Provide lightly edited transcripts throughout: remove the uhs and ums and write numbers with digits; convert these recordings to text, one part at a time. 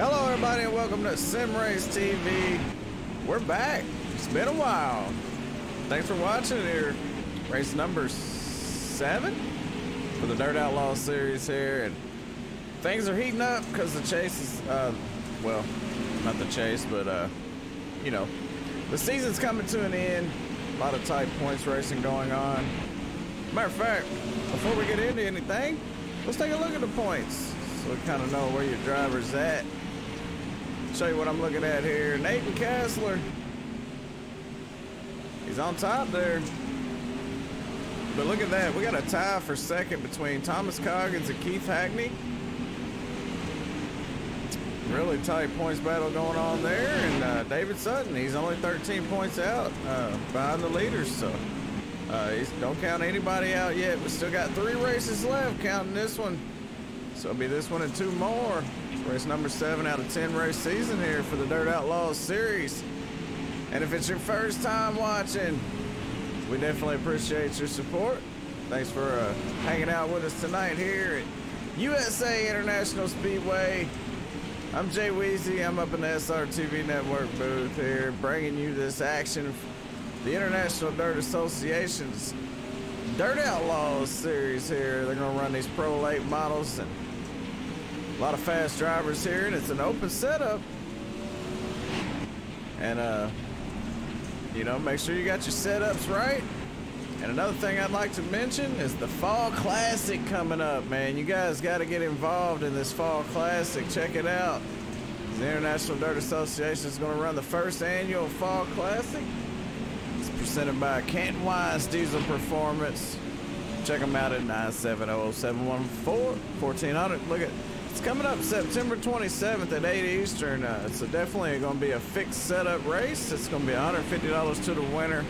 Hello everybody and welcome to Sim Race TV. We're back. It's been a while. Thanks for watching here. Race number 7 for the Dirt Outlaws series here, and things are heating up because the chase is, well, not the chase, but you know, the season's coming to an end. A lot of tight points racing going on. Matter of fact, before we get into anything, let's take a look at the points so we kind of know where your driver's at. Show you what I'm looking at here. Nathan Kessler, he's on top there. But look at that, we got a tie for second between Thomas Coggins and Keith Hackney. Really tight points battle going on there, and David Sutton, he's only 13 points out behind the leaders, so don't count anybody out yet. We still got 3 races left, counting this one. So it'll be this one and 2 more. Race number 7 out of 10 race season here for the Dirt Outlaws series. And if it's your first time watching, we definitely appreciate your support. Thanks for hanging out with us tonight here at USA International Speedway. I'm Jay Weezy. I'm up in the SRTV Network booth here, bringing you this action. The International Dirt Association's Dirt Outlaws series here. They're going to run these Pro Late models, and a lot of fast drivers here, and it's an open setup. And you know, make sure you got your setups right. And another thing I'd like to mention is the Fall Classic coming up, man. You guys got to get involved in this Fall Classic. Check it out. The International Dirt Association is going to run the first annual Fall Classic. It's presented by Canton Wise Diesel Performance. Check them out at 970-714-1400. Look at, it's coming up September 27th at 8 Eastern. So definitely going to be a fixed setup race. It's going to be $150 to the winner,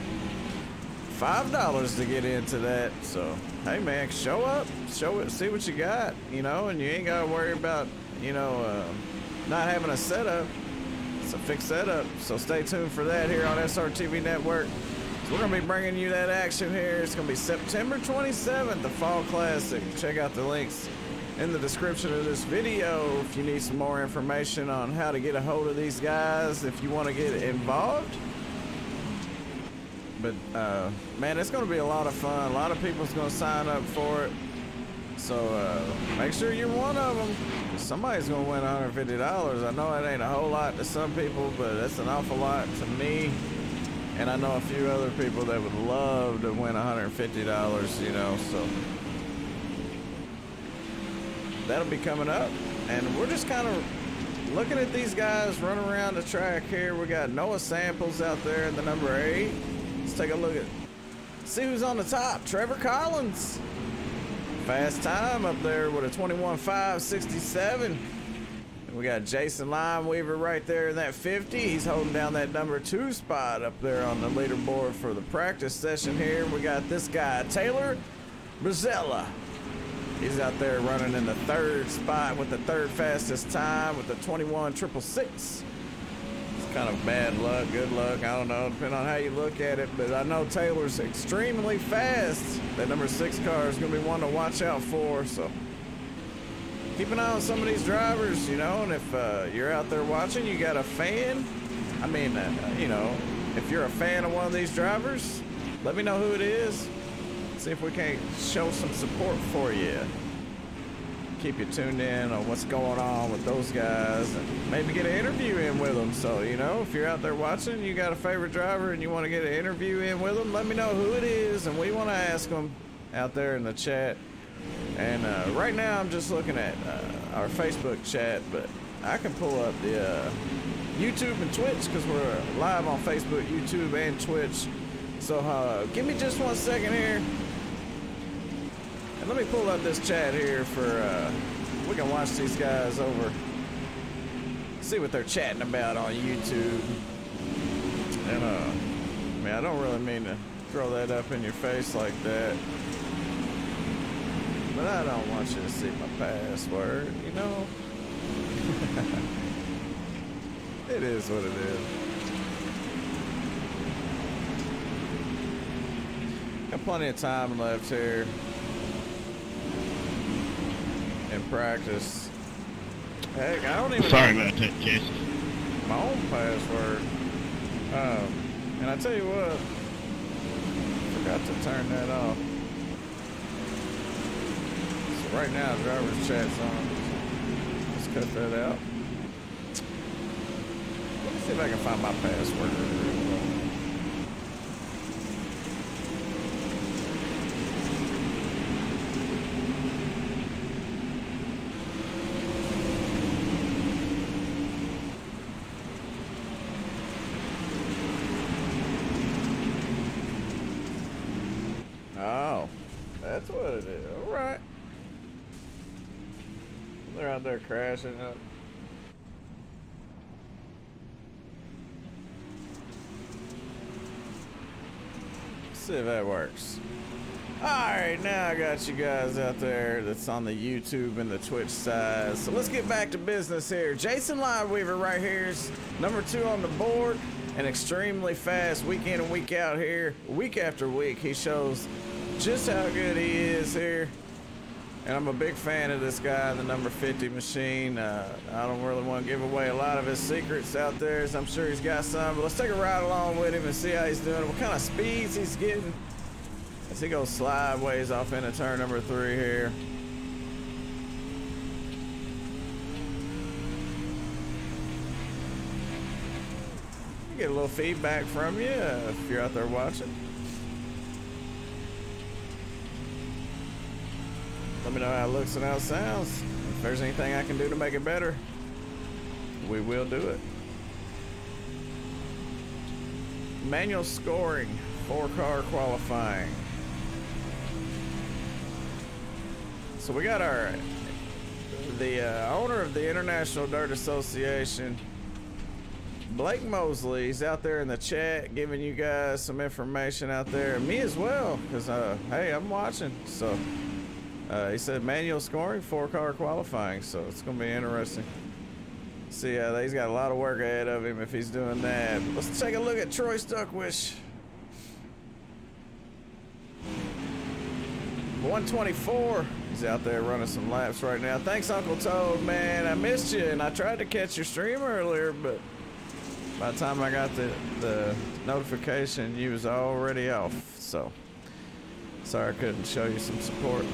$5 to get into that. So hey man, show up, show it, see what you got, you know, and you ain't got to worry about, you know, not having a setup. It's a fixed setup. So stay tuned for that here on SRTV Network. So we're going to be bringing you that action here. It's going to be September 27th, the Fall Classic. Check out the links in the description of this video if you need some more information on how to get a hold of these guys if you want to get involved. But man, it's going to be a lot of fun. A lot of people's going to sign up for it, so make sure you're one of them. Somebody's going to win $150. I know it ain't a whole lot to some people, but that's an awful lot to me, and I know a few other people that would love to win $150, you know, so that'll be coming up. And we're just kind of looking at these guys running around the track here. We got Noah Samples out there in the number 8. Let's take a look at, see who's on the top. Trevor Collins, fast time up there with a 21.567. And we got Jason Limeweaver right there in that 50. He's holding down that number 2 spot up there on the leaderboard for the practice session here. We got this guy, Taylor Brazella. He's out there running in the 3rd spot with the 3rd fastest time with the 21.666. Kind of bad luck, good luck, I don't know, depending on how you look at it, but I know Taylor's extremely fast. That number 6 car is going to be one to watch out for, so keep an eye on some of these drivers, you know. And if you're out there watching, you got a fan, I mean, you know, if you're a fan of one of these drivers, let me know who it is, see if we can't show some support for you. Keep you tuned in on what's going on with those guys, and maybe get an interview in with them. So, you know, if you're out there watching, you got a favorite driver and you want to get an interview in with them, let me know who it is, and we want to ask them out there in the chat. And right now I'm just looking at our Facebook chat, but I can pull up the YouTube and Twitch because we're live on Facebook, YouTube, and Twitch. So give me just 1 second here. And let me pull up this chat here for, we can watch these guys over, see what they're chatting about on YouTube. And, I mean, I don't really mean to throw that up in your face like that, but I don't want you to see my password, you know? It is what it is. Got plenty of time left here in practice. Heck, I don't even Sorry know about that, Jason. my own password. And I tell you what, forgot to turn that off. So right now, driver's chat's on. Let's cut that out. Let me see if I can find my password. Oh, that's what it is. All right. They're out there crashing up. See if that works. Alright, now I got you guys out there that's on the YouTube and the Twitch side. So let's get back to business here. Jason Lineweaver right here is number 2 on the board. And extremely fast week in and week out here. Week after week, he shows just how good he is here. And I'm a big fan of this guy, the number 50 machine. I don't really want to give away a lot of his secrets out there, as I'm sure he's got some. But let's take a ride along with him and see how he's doing, what kind of speeds he's getting as he goes sideways off into turn number 3 here. Get a little feedback from you if you're out there watching. Let me know how it looks and how it sounds. If there's anything I can do to make it better, we will do it. Manual scoring, 4-car qualifying. So we got the owner of the International Dirt Association, Blake Mosley. He's out there in the chat giving you guys some information out there, and me as well, because hey, I'm watching. So he said manual scoring, 4-car qualifying, so it's gonna be interesting. See, he's got a lot of work ahead of him if he's doing that. Let's take a look at Troy Stuckwish. 124. He's out there running some laps right now. Thanks, Uncle Toad, man. I missed you, and I tried to catch your stream earlier, but by the time I got the notification, you was already off. So sorry I couldn't show you some support.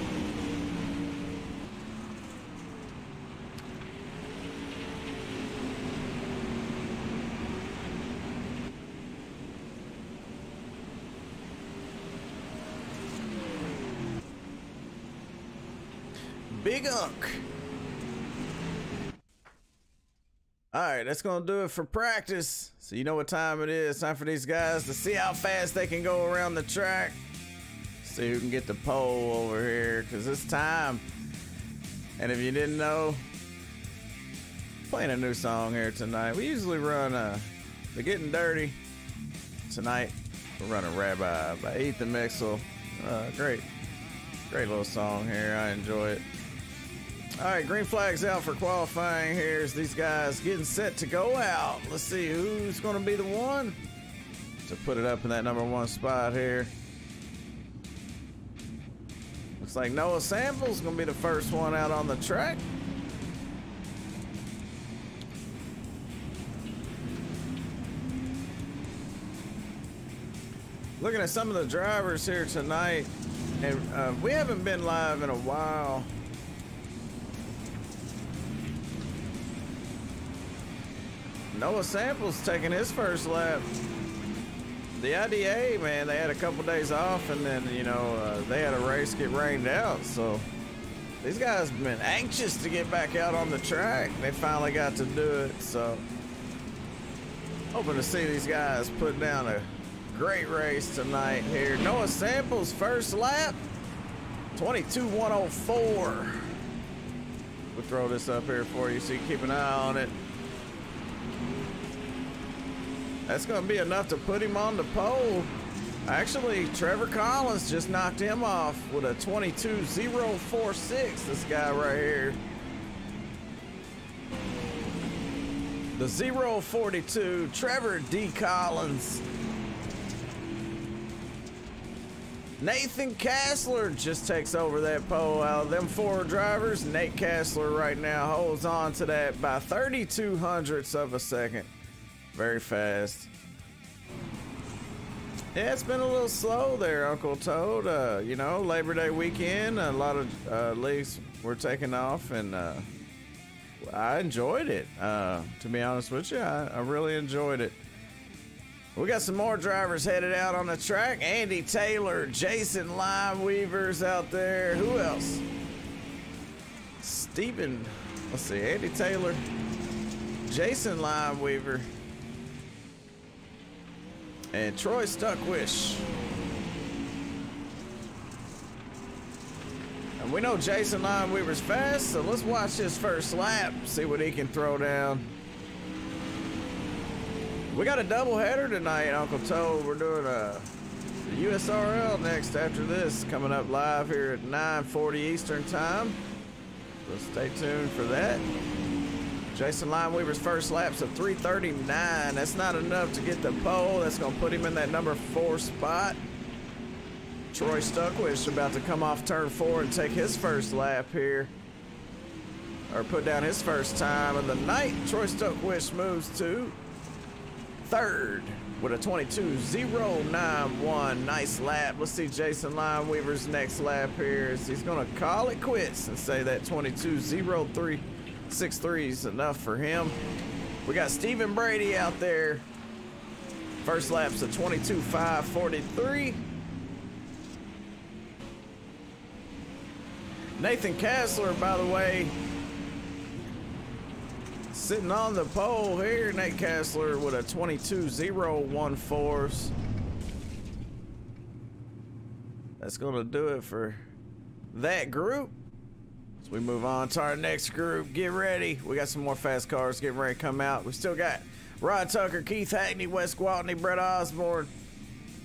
Big Unk. All right, that's gonna do it for practice. So you know what time it is. Time for these guys to see how fast they can go around the track. See who can get the pole over here, because it's time. And if you didn't know, playing a new song here tonight. We usually run the Getting Dirty. Tonight we're running Rabbi by Ethan Mixel. Great little song here. I enjoy it. All right, green flag's out for qualifying. Here's these guys getting set to go out. Let's see who's going to be the one to put it up in that number 1 spot here. Looks like Noah Sample's going to be the first one out on the track. Looking at some of the drivers here tonight, and we haven't been live in a while. Noah Sample's taking his first lap. The IDA, man, they had a couple days off, and then, you know, they had a race get rained out. So these guys have been anxious to get back out on the track. They finally got to do it. So hoping to see these guys put down a great race tonight here. Noah Sample's first lap, 22:104. We'll throw this up here for you so you keep an eye on it. That's going to be enough to put him on the pole. Actually, Trevor Collins just knocked him off with a 22:046. This guy right here. The 042, Trevor D. Collins. Nathan Kassler just takes over that pole. Out of them 4 drivers, Nate Kassler right now holds on to that by 32 hundredths of a second. Very fast. Yeah, it's been a little slow there, Uncle Toad. You know, Labor Day weekend, a lot of leagues were taking off, and I enjoyed it. To be honest with you, I really enjoyed it. We got some more drivers headed out on the track. Andy Taylor, Jason Limeweaver's out there. Who else? Stephen, let's see, Andy Taylor, Jason Limeweaver, and Troy Stuckwish. And we know Jason Limeweaver's fast, so let's watch his first lap, see what he can throw down. We got a doubleheader tonight, Uncle Toad. We're doing the USRL next after this, coming up live here at 9:40 Eastern time. So stay tuned for that. Jason Limeweaver's first lap's a 3:39. That's not enough to get the pole. That's going to put him in that number 4 spot. Troy Stuckwish about to come off turn 4 and take his first lap here, or put down his first time of the night. Troy Stuckwish moves to 3rd with a 22.091. Nice lap. Let's see Jason Limeweaver's next lap here. He's going to call it quits and say that 22.0363 is enough for him. We got Stephen Brady out there. First lap's a 22.543. Nathan Kassler, by the way, sitting on the pole here. Nate Kassler with a 22.014. That's going to do it for that group. As we move on to our next group, get ready. We got some more fast cars getting ready to come out. We still got Rod Tucker, Keith Hackney, Wes Gwaltney, Brett Osborne.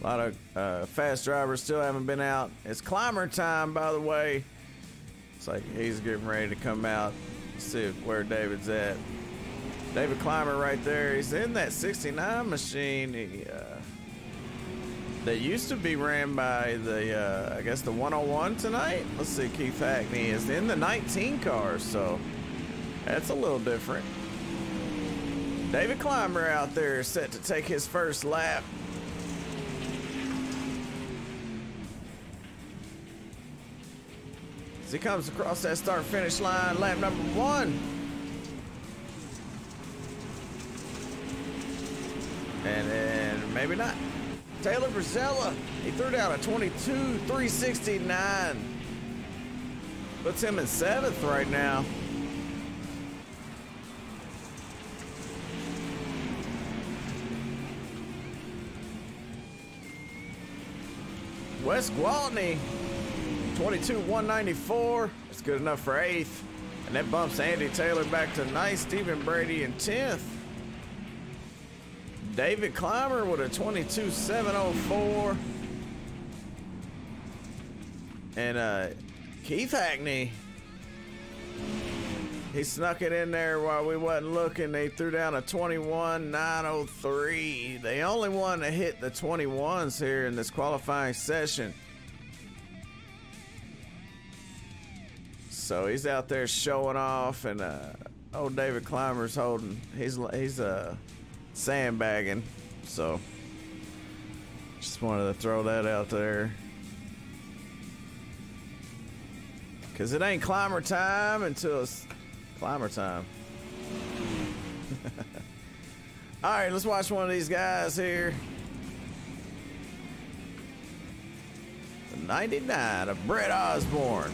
A lot of fast drivers still haven't been out. It's climber time, by the way. It's like he's getting ready to come out. Let's see where David's at. David Clymer right there. He's in that 69 machine that used to be ran by the, I guess, the 101 tonight. Let's see, Keith Hackney is in the 19 car, so that's a little different. David Clymer out there set to take his first lap. As he comes across that start-finish line, lap number 1. And then maybe not. Taylor Brazella, he threw down a 22.369. Puts him in 7th right now. Wes Gwaltney, 22.194. That's good enough for 8th. And that bumps Andy Taylor back to 9th. Stephen Brady in 10th. David Clymer with a 22.704. And Keith Hackney, he snuck it in there while we wasn't looking. They threw down a 21.903. They only one to hit the 21s here in this qualifying session. So he's out there showing off, and old David Clymer's holding. He's sandbagging, so just wanted to throw that out there because it ain't climber time until it's climber time. All right, let's watch one of these guys here. The 99 of Brett Osborne.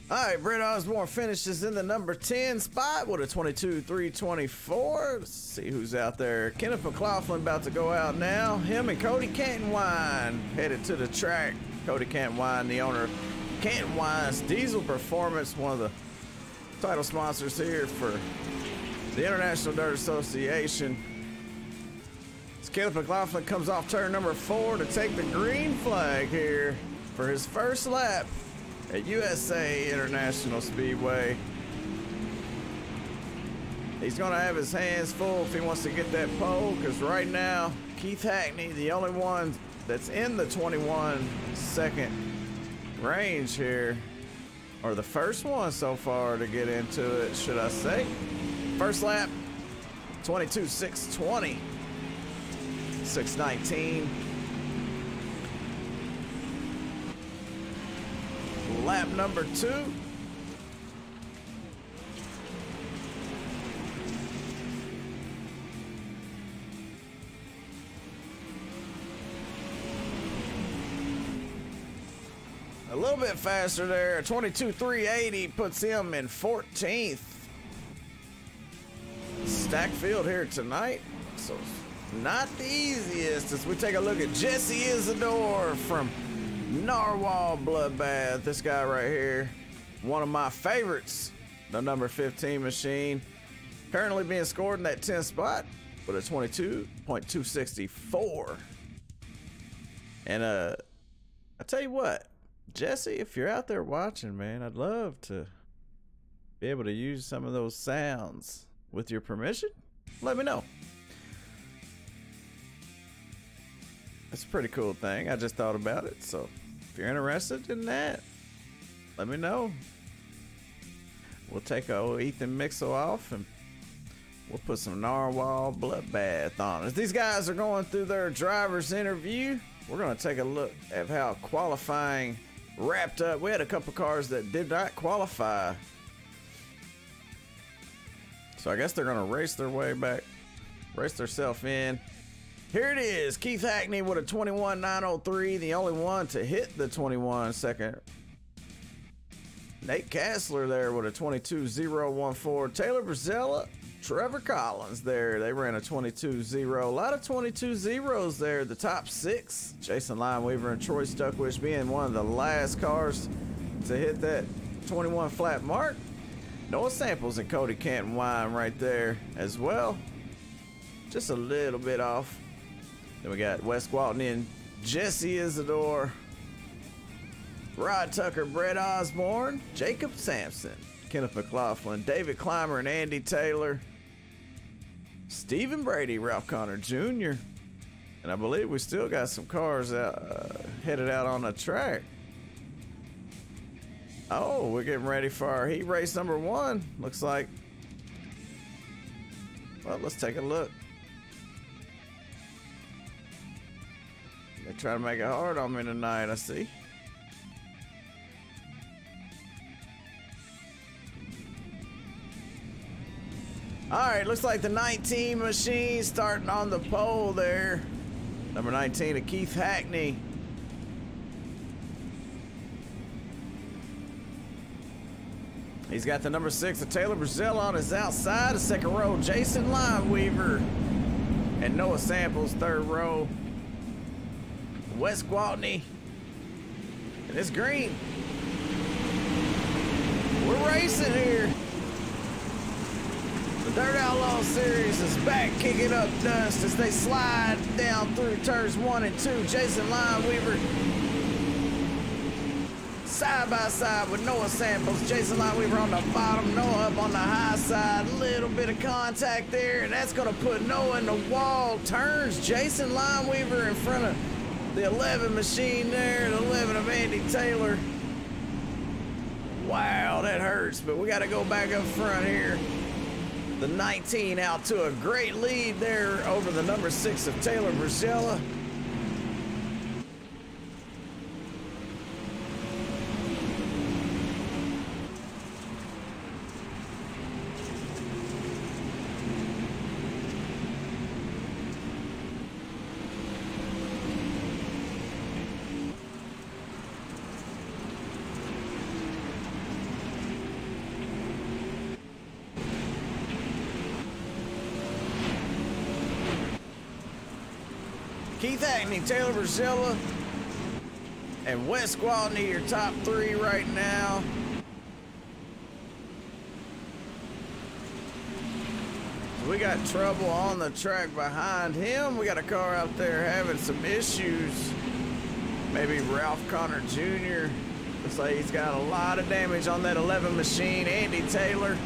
All right, Brett Osborne finishes in the number 10 spot with a 22.324. Let's see who's out there. Kenneth McLaughlin about to go out now. Him and Cody Canton Wine headed to the track. Cody Canton Wine, the owner of Canton Wine's Diesel Performance, one of the title sponsors here for the International Dirt Association. As Kenneth McLaughlin comes off turn number 4 to take the green flag here for his first lap at USA International Speedway. He's gonna have his hands full if he wants to get that pole, because right now Keith Hackney, the only one that's in the 21 second range here, or the first one so far to get into it, should I say. First lap, 22.620, 619. Lap number 2. A little bit faster there. 22.380 puts him in 14th. Stacked field here tonight, so not the easiest as we take a look at Jesse Isidore from Narwhal Bloodbath. This guy right here, one of my favorites, the number 15 machine, currently being scored in that 10th spot with a 22.264. And I tell you what, Jesse, if you're out there watching, man, I'd love to be able to use some of those sounds. With your permission, let me know. It's a pretty cool thing. I just thought about it. So if you're interested in that, let me know. We'll take old Ethan Mixel off and we'll put some Narwhal Bloodbath on. As these guys are going through their driver's interview, we're going to take a look at how qualifying wrapped up. We had a couple cars that did not qualify. So I guess they're going to race their way back, race themselves in. Here it is, Keith Hackney with a 21.903, the only one to hit the 21 second. Nate Kassler there with a 22.014. Taylor Brazella, Trevor Collins there. They ran a 22.0. A lot of 22.0s there. The top 6, Jason Lineweaver and Troy Stuckwish being one of the last cars to hit that 21 flat mark. Noah Samples and Cody Canton Wine right there as well. Just a little bit off. Then we got Wes Gwaltney and Jesse Isidore. Rod Tucker, Brett Osborne, Jacob Sampson, Kenneth McLaughlin, David Clymer and Andy Taylor, Stephen Brady, Ralph Connor Jr. And I believe we still got some cars out, headed out on the track. Oh, we're getting ready for our heat race number 1. Looks like. Well, let's take a look. They try to make it hard on me tonight, I see. All right, looks like the 19 machine starting on the pole there. Number 19 to Keith Hackney. He's got the number 6 of Taylor Brazell on his outside. The second row, Jason Lineweaver. And Noah Samples, third row. Wes Gwaltney. And it's green. We're racing here. The Dirt Outlaws series is back, kicking up dust as they slide down through turns 1 and 2. Jason Lineweaver side by side with Noah Samples. Jason Lineweaver on the bottom, Noah up on the high side. Little bit of contact there, and that's going to put Noah in the wall. Turns Jason Lineweaver in front of the 11 machine there, the 11 of Andy Taylor. Wow, that hurts, but we got to go back up front here. The 19 out to a great lead there over the number 6 of Taylor Brazella. Keith Hackney, Taylor Brazilla, and Wes Gwaltney, your top three right now. We got trouble on the track behind him. We got a car out there having some issues. Maybe Ralph Connor Jr. Looks like he's got a lot of damage on that 11 machine. Andy Taylor.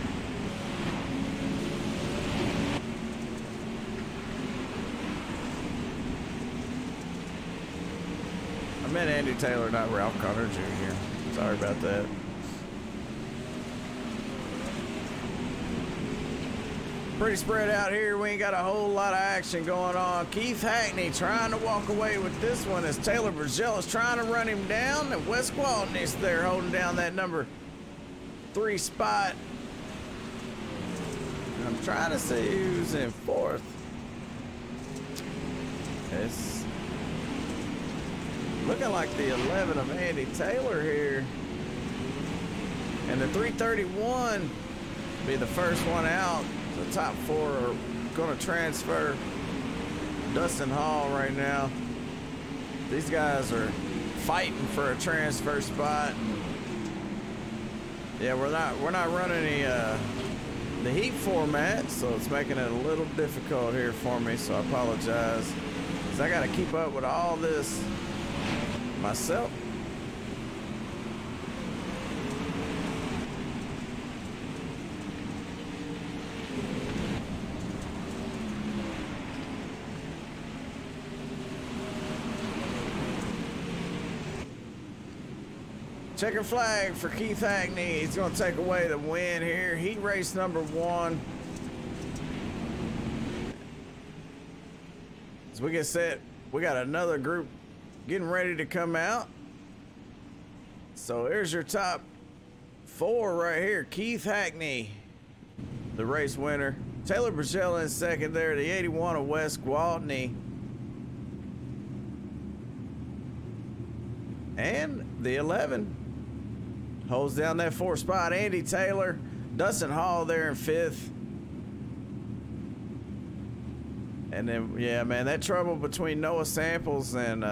I meant Andy Taylor, not Ralph Connor Jr. Sorry about that. Pretty spread out here. We ain't got a whole lot of action going on. Keith Hackney trying to walk away with this one as Taylor Brazilla's trying to run him down, and Wes Gwaltney's there holding down that number 3 spot. And I'm trying to see who's in 4th. It's looking like the 11 of Andy Taylor here. And the 331 be the first one out. The top 4 are going to transfer. Dustin Hall right now. These guys are fighting for a transfer spot. Yeah, we're not running any the heat format, so it's making it a little difficult here for me. So I apologize, 'cause I got to keep up with all this myself. Checker flag for Keith Hackney. He's going to take away the win here. Heat race number 1. As we get set, we got another group getting ready to come out. So here's your top 4 right here. Keith Hackney, the race winner. Taylor Brazilla in second there. The 81 of Wes Gwaltney. And the 11 holds down that 4th spot. Andy Taylor, Dustin Hall there in 5th. And then, yeah, man, that trouble between Noah Samples and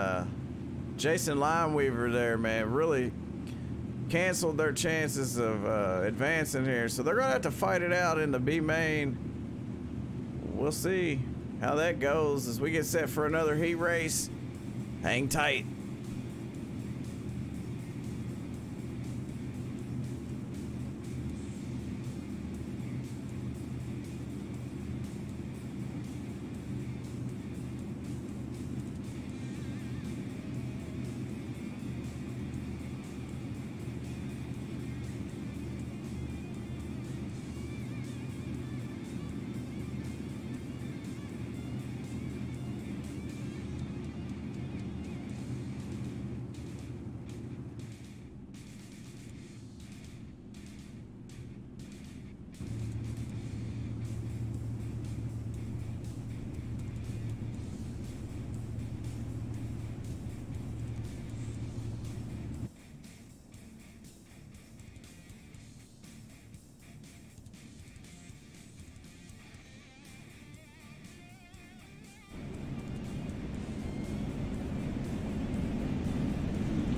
Jason Lineweaver there, man, really canceled their chances of advancing here. So they're going to have to fight it out in the B main. We'll see how that goes as we get set for another heat race. Hang tight.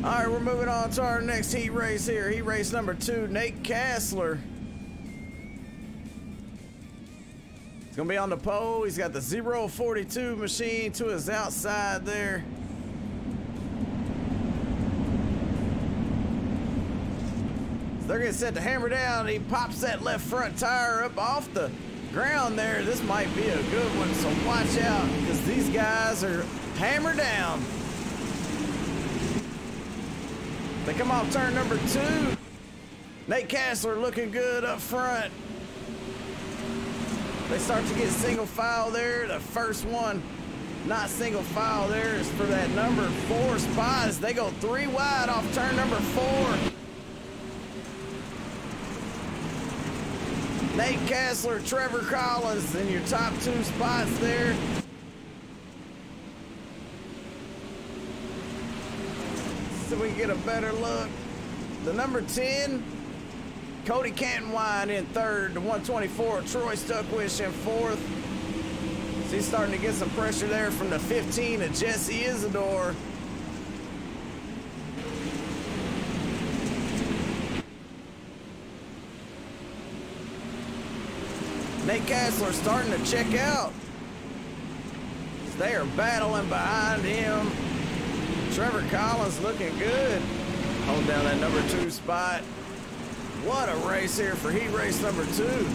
All right, we're moving on to our next heat race here. Heat race number 2, Nate Kassler. He's gonna be on the pole. He's got the 042 machine to his outside there. So they're getting set to hammer down. He pops that left front tire up off the ground there. This might be a good one, so watch out, because these guys are hammered down. They come off turn number 2. Nate Kassler looking good up front. They start to get single file there. The first one, not single file there, is for that number 4 spot as they go 3 wide off turn number 4. Nate Kassler, Trevor Collins in your top 2 spots there. So we can get a better look. The number 10, Cody Cantonwine in 3rd. The 124, Troy Stuckwish in 4th. So he's starting to get some pressure there from the 15 of Jesse Isidore. Nate Kessler starting to check out. They are battling behind him. Trevor Collins looking good. Hold down that number 2 spot. What a race here for heat race number 2.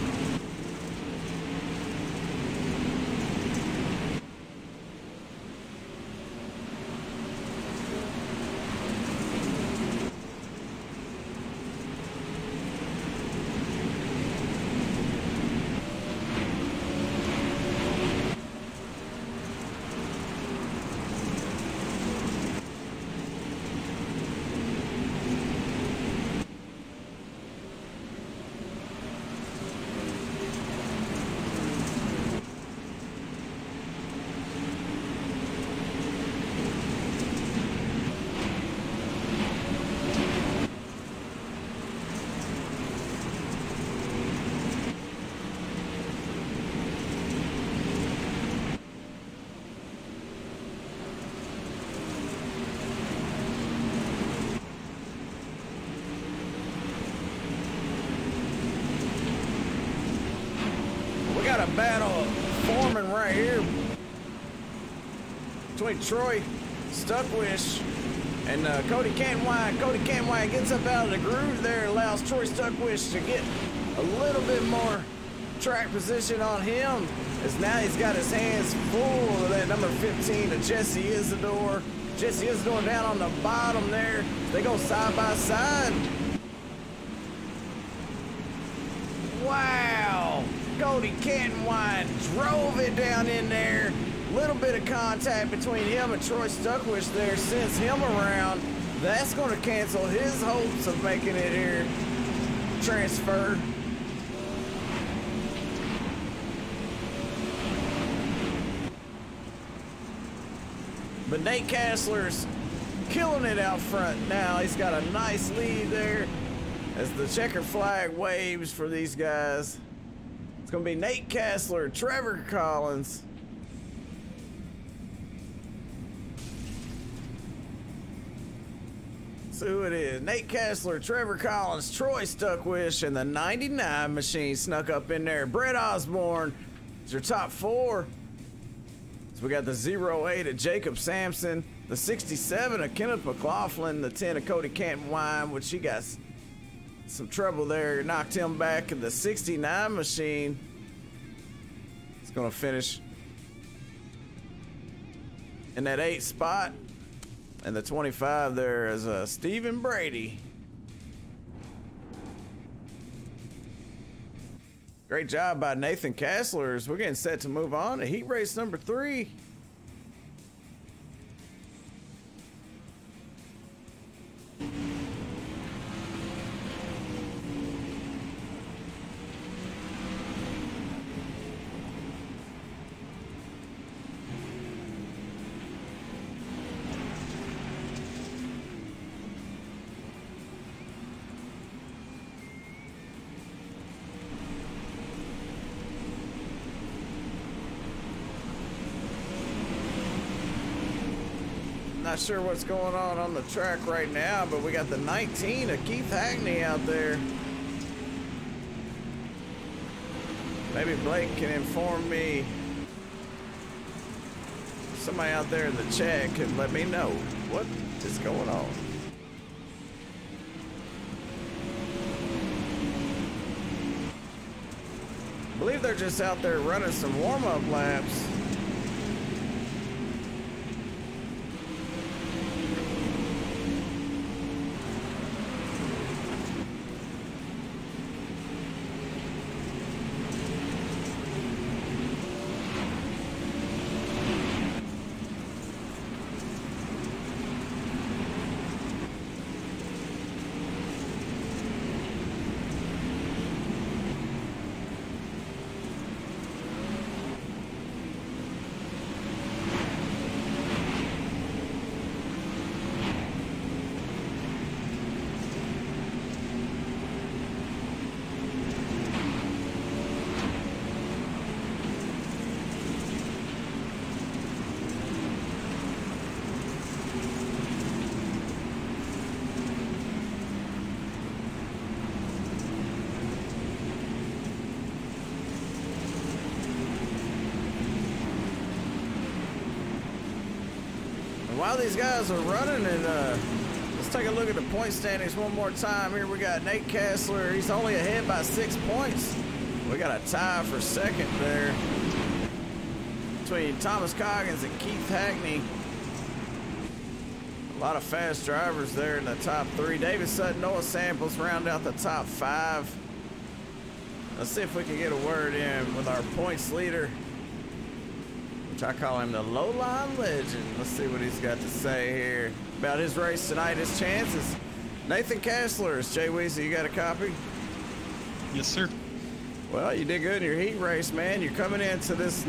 Battle forming right here between Troy Stuckwish and Cody Cantwine. Cody Cantwine gets up out of the groove there, allows Troy Stuckwish to get a little bit more track position on him, as now he's got his hands full of that number 15 of Jesse Isidore. Jesse Isidore down on the bottom there. They go side by side. Wow! Cody Cantwine drove it down in there. Little bit of contact between him and Troy Stuckwish there sends him around. That's going to cancel his hopes of making it here. Transfer. But Nate Kessler's killing it out front now. He's got a nice lead there as the checker flag waves for these guys. It's going to be Nate Kessler, Trevor Collins. See who it is. Nate Kessler, Trevor Collins, Troy Stuckwish, and the 99 machine snuck up in there. Brett Osborne is your top 4. So we got the 08 of Jacob Sampson, the 67 of Kenneth McLaughlin, the 10 of Cody Cantwine, which he got some trouble there, knocked him back, and the 69 machine is going to finish in that 8th spot, and the 25 there is Stephen Brady. Great job by Nathan Kessler as we're getting set to move on to heat race number 3. Not sure what's going on the track right now, but we got the 19 of Keith Hackney out there. Maybe Blake can inform me. Somebody out there in the chat can let me know what is going on. I believe they're just out there running some warm-up laps. And while these guys are running, and let's take a look at the point standings one more time. Here we got Nate Kessler. He's only ahead by 6 points. We got a tie for second there between Thomas Coggins and Keith Hackney. A lot of fast drivers there in the top 3. David Sutton, Noah Samples round out the top 5. Let's see if we can get a word in with our points leader, which I call him the low-line legend. Let's see what he's got to say here about his race tonight, his chances. Nathan Kessler, Jay Weezy, you got a copy? Yes, sir. Well, you did good in your heat race, man. You're coming into this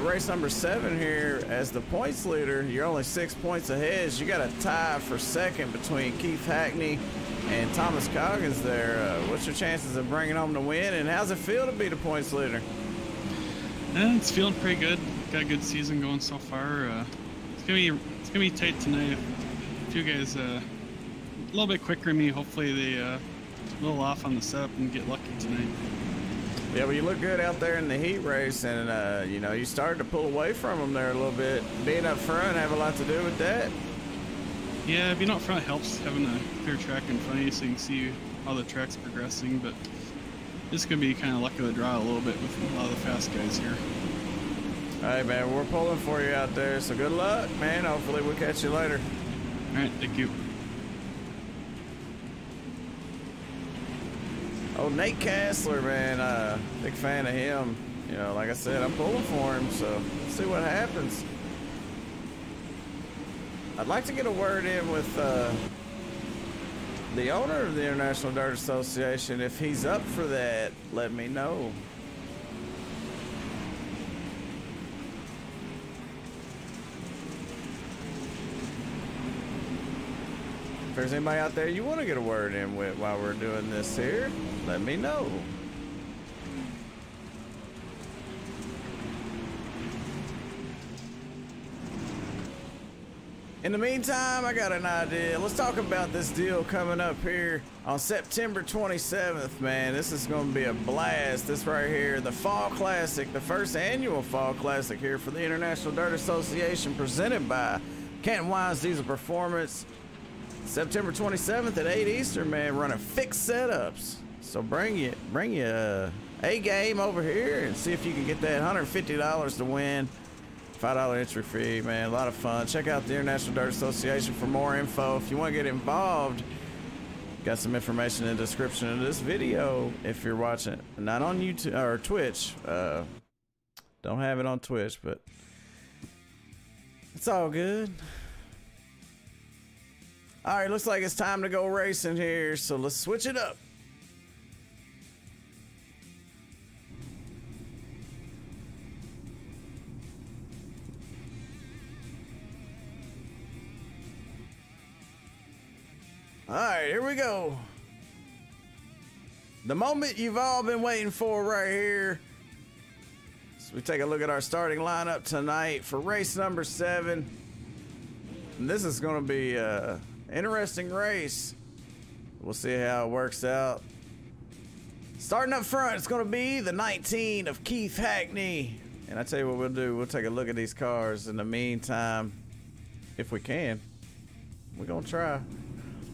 race number 7 here as the points leader. You're only 6 points ahead. You got a tie for second between Keith Hackney and Thomas Coggins there. What's your chances of bringing home the win, and how's it feel to be the points leader? It's feeling pretty good. Got a good season going so far. It's gonna be tight tonight. A few guys a little bit quicker than me. Hopefully they a little off on the setup and get lucky tonight. Yeah, well, you look good out there in the heat race, and you know, you started to pull away from them there a little bit. Being up front have a lot to do with that. Yeah, being up front helps, having a clear track in front of you so you can see how the track's progressing, but it's gonna be kind of luck of the draw a little bit with a lot of the fast guys here. All right, man, we're pulling for you out there, so good luck, man. Hopefully we'll catch you later. All right, thank you. Oh, Nate Kessler, man, big fan of him. You know, like I said, I'm pulling for him, so let's see what happens. I'd like to get a word in with the owner of the International Dirt Association. If he's up for that, let me know. If there's anybody out there you want to get a word in with while we're doing this here, let me know. In the meantime, I got an idea. Let's talk about this deal coming up here on September 27th, man. This is going to be a blast. This right here, the Fall Classic, the first annual Fall Classic here for the International Dirt Association, presented by Canton Wines Diesel Performance. September 27th at 8 Eastern, man, running fixed setups. So bring you a game over here and see if you can get that $150 to win. $5 entry fee, man, a lot of fun. Check out the International Dirt Association for more info. If you want to get involved, got some information in the description of this video if you're watching it. Not on YouTube or Twitch. Don't have it on Twitch, but it's all good. All right, looks like it's time to go racing here, so let's switch it up. All right, here we go. The moment you've all been waiting for right here. So we take a look at our starting lineup tonight for race number 7. And this is going to be interesting race. We'll see how it works out. Starting up front, it's going to be the 19 of Keith Hackney. And I tell you what we'll do. We'll take a look at these cars in the meantime, if we can. We're going to try.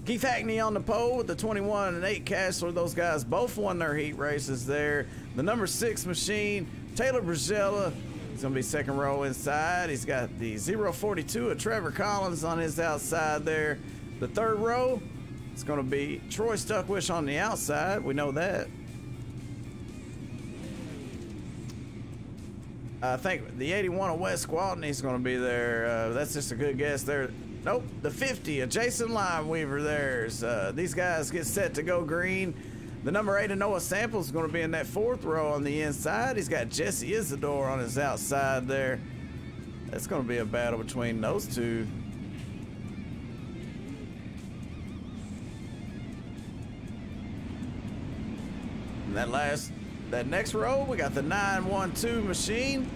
Keith Hackney on the pole with the 21 and 8 Kessler. Those guys both won their heat races there. The number 6 machine, Taylor Brazella. He's going to be second row inside. He's got the 042 of Trevor Collins on his outside there. The third row, it's going to be Troy Stuckwish on the outside. We know that. I think the 81 of Wes Squaltney is going to be there. That's just a good guess there. Nope, the 50 of Jason Limeweaver there. These guys get set to go green. The number 8 of Noah Samples is going to be in that fourth row on the inside. He's got Jesse Isidore on his outside there. That's going to be a battle between those two. And that next row, we got the 912 machine.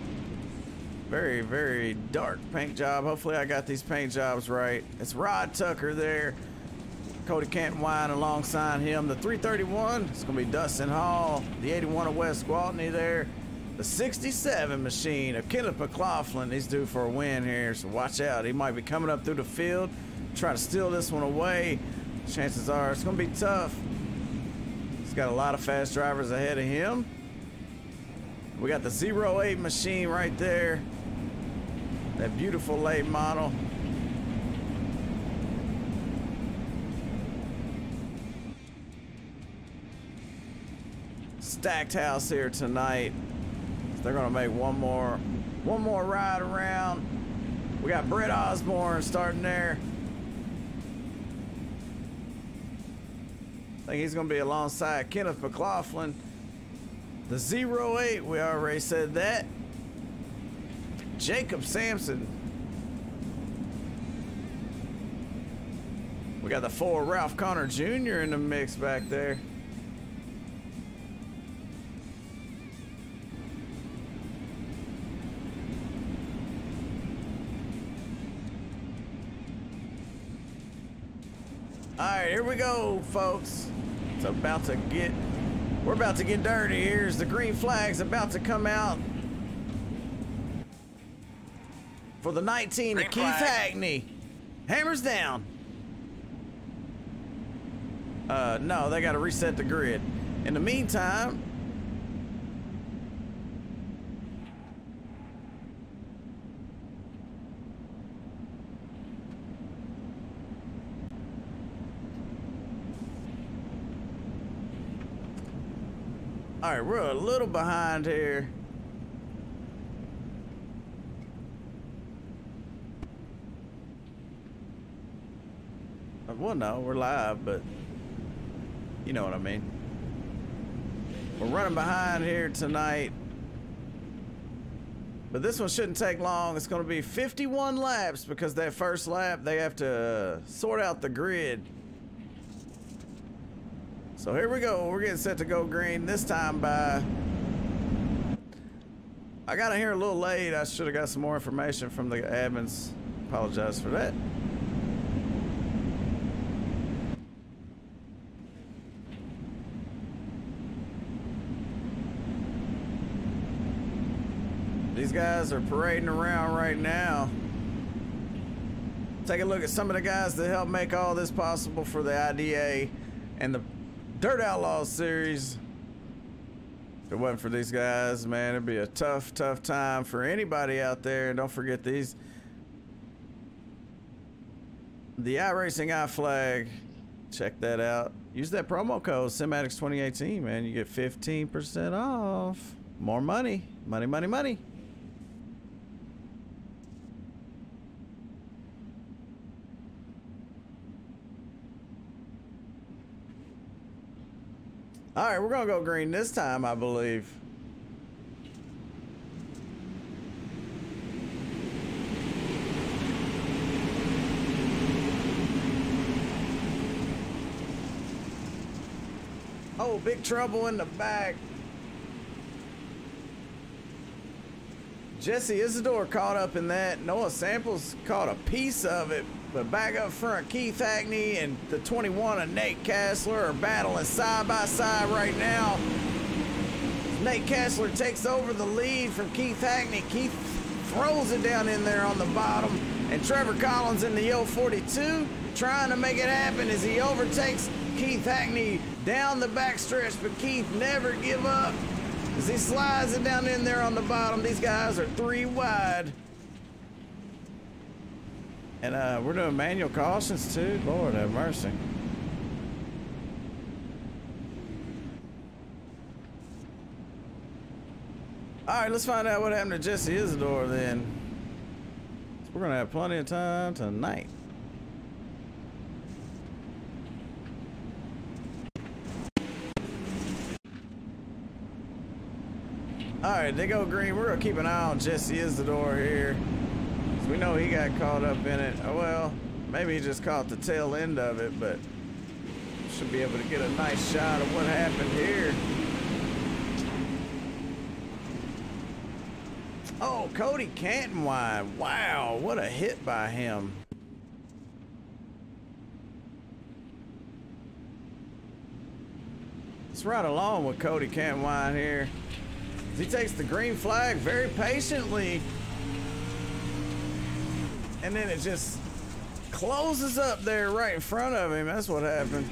Very, very dark paint job. Hopefully I got these paint jobs right. It's Rod Tucker there. Cody Canton Wine alongside him. The 331, it's going to be Dustin Hall. The 81 of Wes Squaltney there. The 67 machine of Kendall McLaughlin. He's due for a win here, so watch out. He might be coming up through the field, try to steal this one away. Chances are it's going to be tough. He's got a lot of fast drivers ahead of him. We got the 08 machine right there. That beautiful late model. Stacked house here tonight. They're gonna make one more ride around. We got Brett Osborne starting there. I think he's gonna be alongside Kenneth McLaughlin. The 08, we already said that. Jacob Sampson. We got the 4 Ralph Connor Jr. in the mix back there. All right, here we go, folks. It's about to get, we're about to get dirty. Here's the green flag's about to come out for the 19 of Keith Hackney. Hammers down. No, they got to reset the grid. In the meantime, all right, we're a little behind here. Well, no, we're live, but you know what I mean. We're running behind here tonight, but this one shouldn't take long. It's going to be 51 laps because that first lap, they have to sort out the grid. So here we go. We're getting set to go green this time by... I got in here a little late. I should have got some more information from the admins. Apologize for that. These guys are parading around right now. Take a look at some of the guys that helped make all this possible for the IDA and the Dirt Outlaws series. If it wasn't for these guys, man, it'd be a tough time for anybody out there. And don't forget these, the iRacing iFlag. Check that out. Use that promo code Cinematics2018, man. You get 15% off. More money, money, money, money. All right, we're gonna go green this time, I believe. Oh, big trouble in the back. Jesse Isidore caught up in that. Noah Samples caught a piece of it. But back up front, Keith Hackney and the 21 of Nate Kassler are battling side by side right now. Nate Kassler takes over the lead from Keith Hackney. Keith throws it down in there on the bottom. And Trevor Collins in the 042 trying to make it happen as he overtakes Keith Hackney down the backstretch. But Keith never give up as he slides it down in there on the bottom. These guys are 3 wide. And we're doing manual cautions too. Lord have mercy. All right, let's find out what happened to Jesse Isidore then. So we're gonna have plenty of time tonight. All right, they go green. We're gonna keep an eye on Jesse Isidore here. We know he got caught up in it. Oh, well, maybe he just caught the tail end of it, but should be able to get a nice shot of what happened here. Oh, Cody Cantonwine. Wow, what a hit by him. Let's ride along with Cody Cantonwine here. He takes the green flag very patiently. And then it just closes up there right in front of him. That's what happened.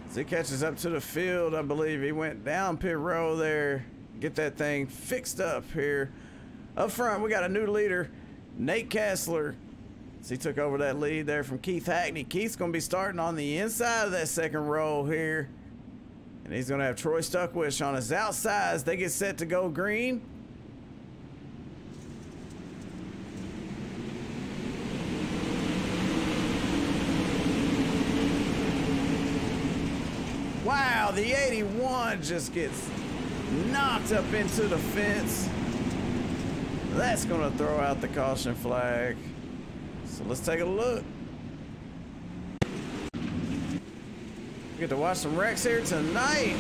As he catches up to the field, I believe he went down pit row there. Get that thing fixed up here. Up front, we got a new leader, Nate Kessler. So he took over that lead there from Keith Hackney. Keith's going to be starting on the inside of that second row here. And he's going to have Troy Stuckwish on his outside as they get set to go green. Wow, the 81 just gets knocked up into the fence. That's going to throw out the caution flag. So let's take a look. We get to watch some wrecks here tonight.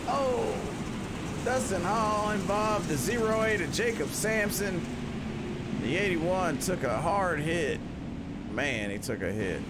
Oh, Dustin Hall involved. The 08 of Jacob Sampson. The 81 took a hard hit. Man, he took a hit.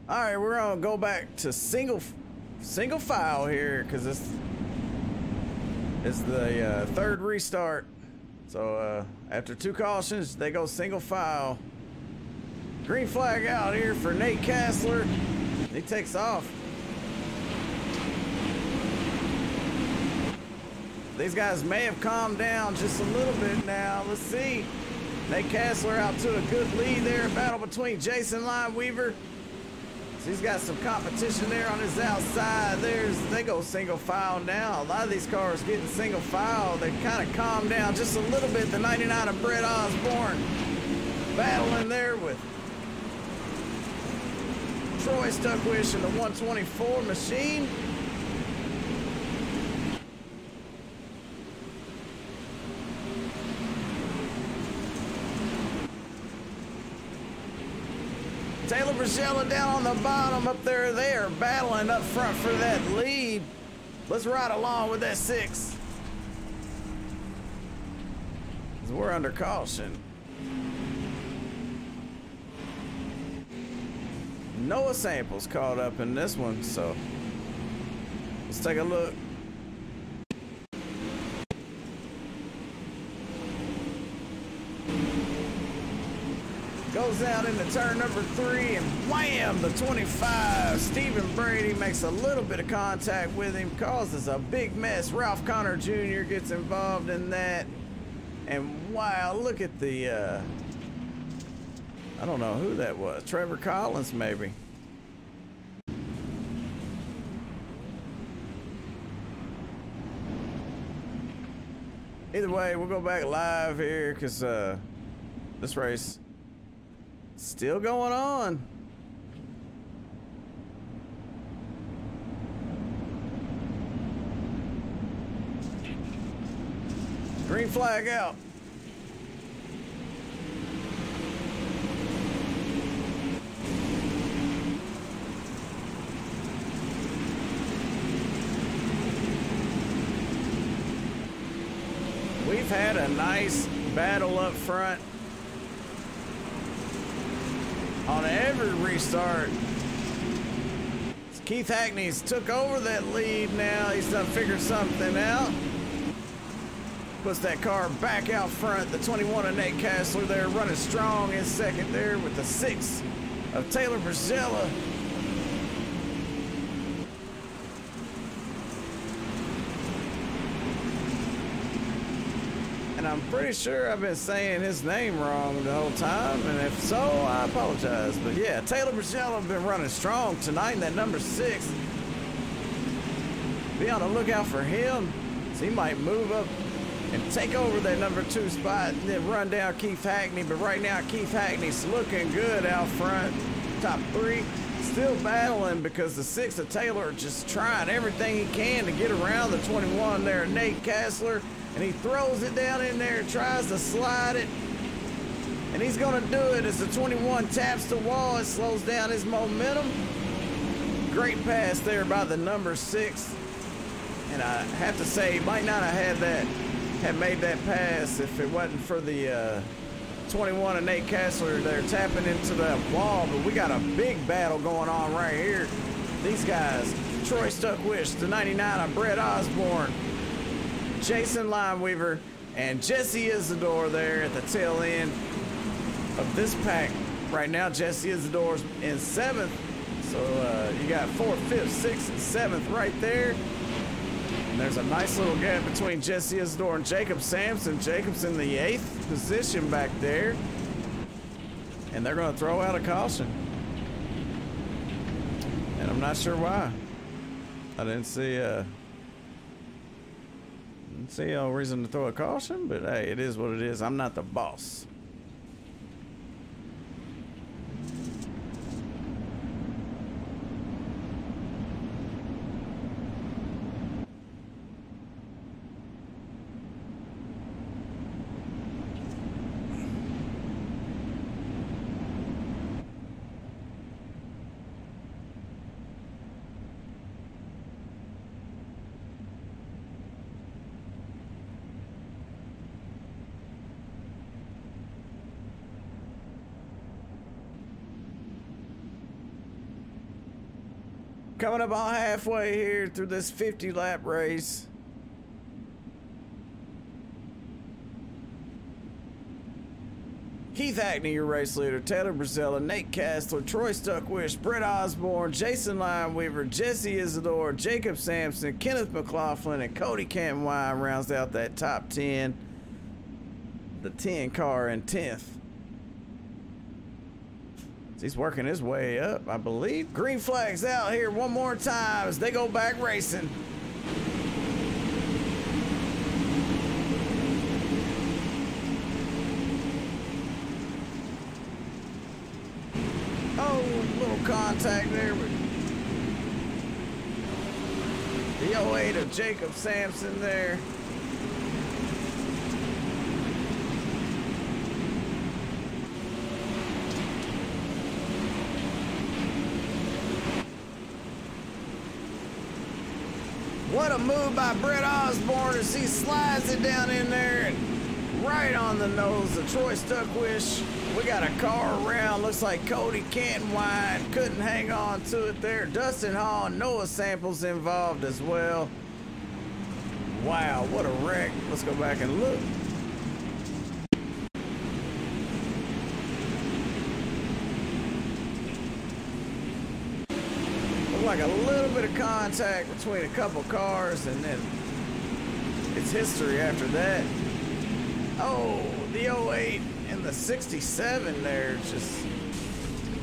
All right, we're gonna go back to single file here because this is the third restart. So after 2 cautions, they go single file. Green flag out here for Nate Kessler. He takes off. These guys may have calmed down just a little bit now. Let's see. Nate Kessler out to a good lead there. Battle between Jason Lineweaver. He's got some competition there on his outside. They go single file now. A lot of these cars getting single file. They kind of calmed down just a little bit. The 99 of Brett Osborne battling there with Troy Stuckwish in the 124 machine. Taylor Brazella down on the bottom up there. They are battling up front for that lead. Let's ride along with that 6. We're under caution. Noah Samples caught up in this one, so let's take a look. Goes out into turn number 3 and wham, the 25. Stephen Brady makes a little bit of contact with him, causes a big mess. Ralph Connor Jr. gets involved in that. And wow, look at the, I don't know who that was. Trevor Collins, maybe. Either way, we'll go back live here because this race still going on. Green flag out. We've had a nice battle up front on every restart. Keith Hackney's took over that lead now. He's done figured something out. Puts that car back out front. The 21 of Nate Kessler there running strong in second there with the 6 of Taylor Brazella. And I'm pretty sure I've been saying his name wrong the whole time, and if so, I apologize. But yeah, Taylor Brazella been running strong tonight in that number 6. be on the lookout for him. So he might move up and take over that number 2 spot and then run down Keith Hackney. But right now, Keith Hackney's looking good out front. Top 3, still battling because the 6 of Taylor just trying everything he can to get around the 21 there, Nate Kessler. And he throws it down in there, tries to slide it. And he's gonna do it as the 21 taps the wall. It slows down his momentum. Great pass there by the number 6. And I have to say, he might not have made that pass if it wasn't for the 21 and Nate Kessler. They're tapping into that wall, but we got a big battle going on right here. These guys, Troy Stuckwish, the 99 of Brett Osborne, Jason Limeweaver, and Jesse Isidore there at the tail end of this pack. Right now, Jesse Isidore's in 7th. So you got 4th, 5th, 6th, and 7th right there. And there's a nice little gap between Jesse Isidore and Jacob Sampson. Jacob's in the 8th position back there. And they're going to throw out a caution. And I'm not sure why. I didn't see no reason to throw a caution, but hey, it is what it is. I'm not the boss. Coming up about halfway here through this 50-lap race. Keith Hackney, your race leader, Taylor Brazella, Nate Kessler, Troy Stuckwish, Brett Osborne, Jason Limeweaver, Jesse Isidore, Jacob Sampson, Kenneth McLaughlin, and Cody Camwine rounds out that top 10. The 10 car in 10th. He's working his way up, I believe. Green flag's out here one more time as they go back racing. Oh, little contact there with the 08 of Jacob Sampson there. What a move by Brett Osborne as he slides it down in there and right on the nose of Troy Stuckwish. We got a car around. Looks like Cody Cantwine couldn't hang on to it there. Dustin Hall and Noah Samples involved as well. Wow, what a wreck. Let's go back and look. Like a little bit of contact between a couple cars, and then it's history after that. Oh, the 08 and the 67 there just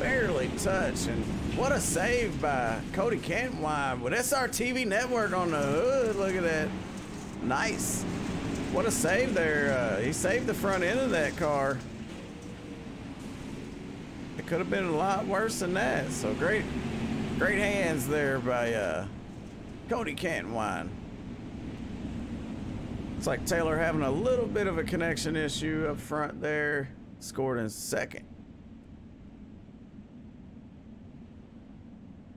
barely touch. And what a save by Cody Cantwine with SRTV Network on the hood. Look at that. Nice. What a save there. He saved the front end of that car. It could have been a lot worse than that. So great hands there by Cody Cantwine. Looks like Taylor having a little bit of a connection issue up front there. Scored in 2nd.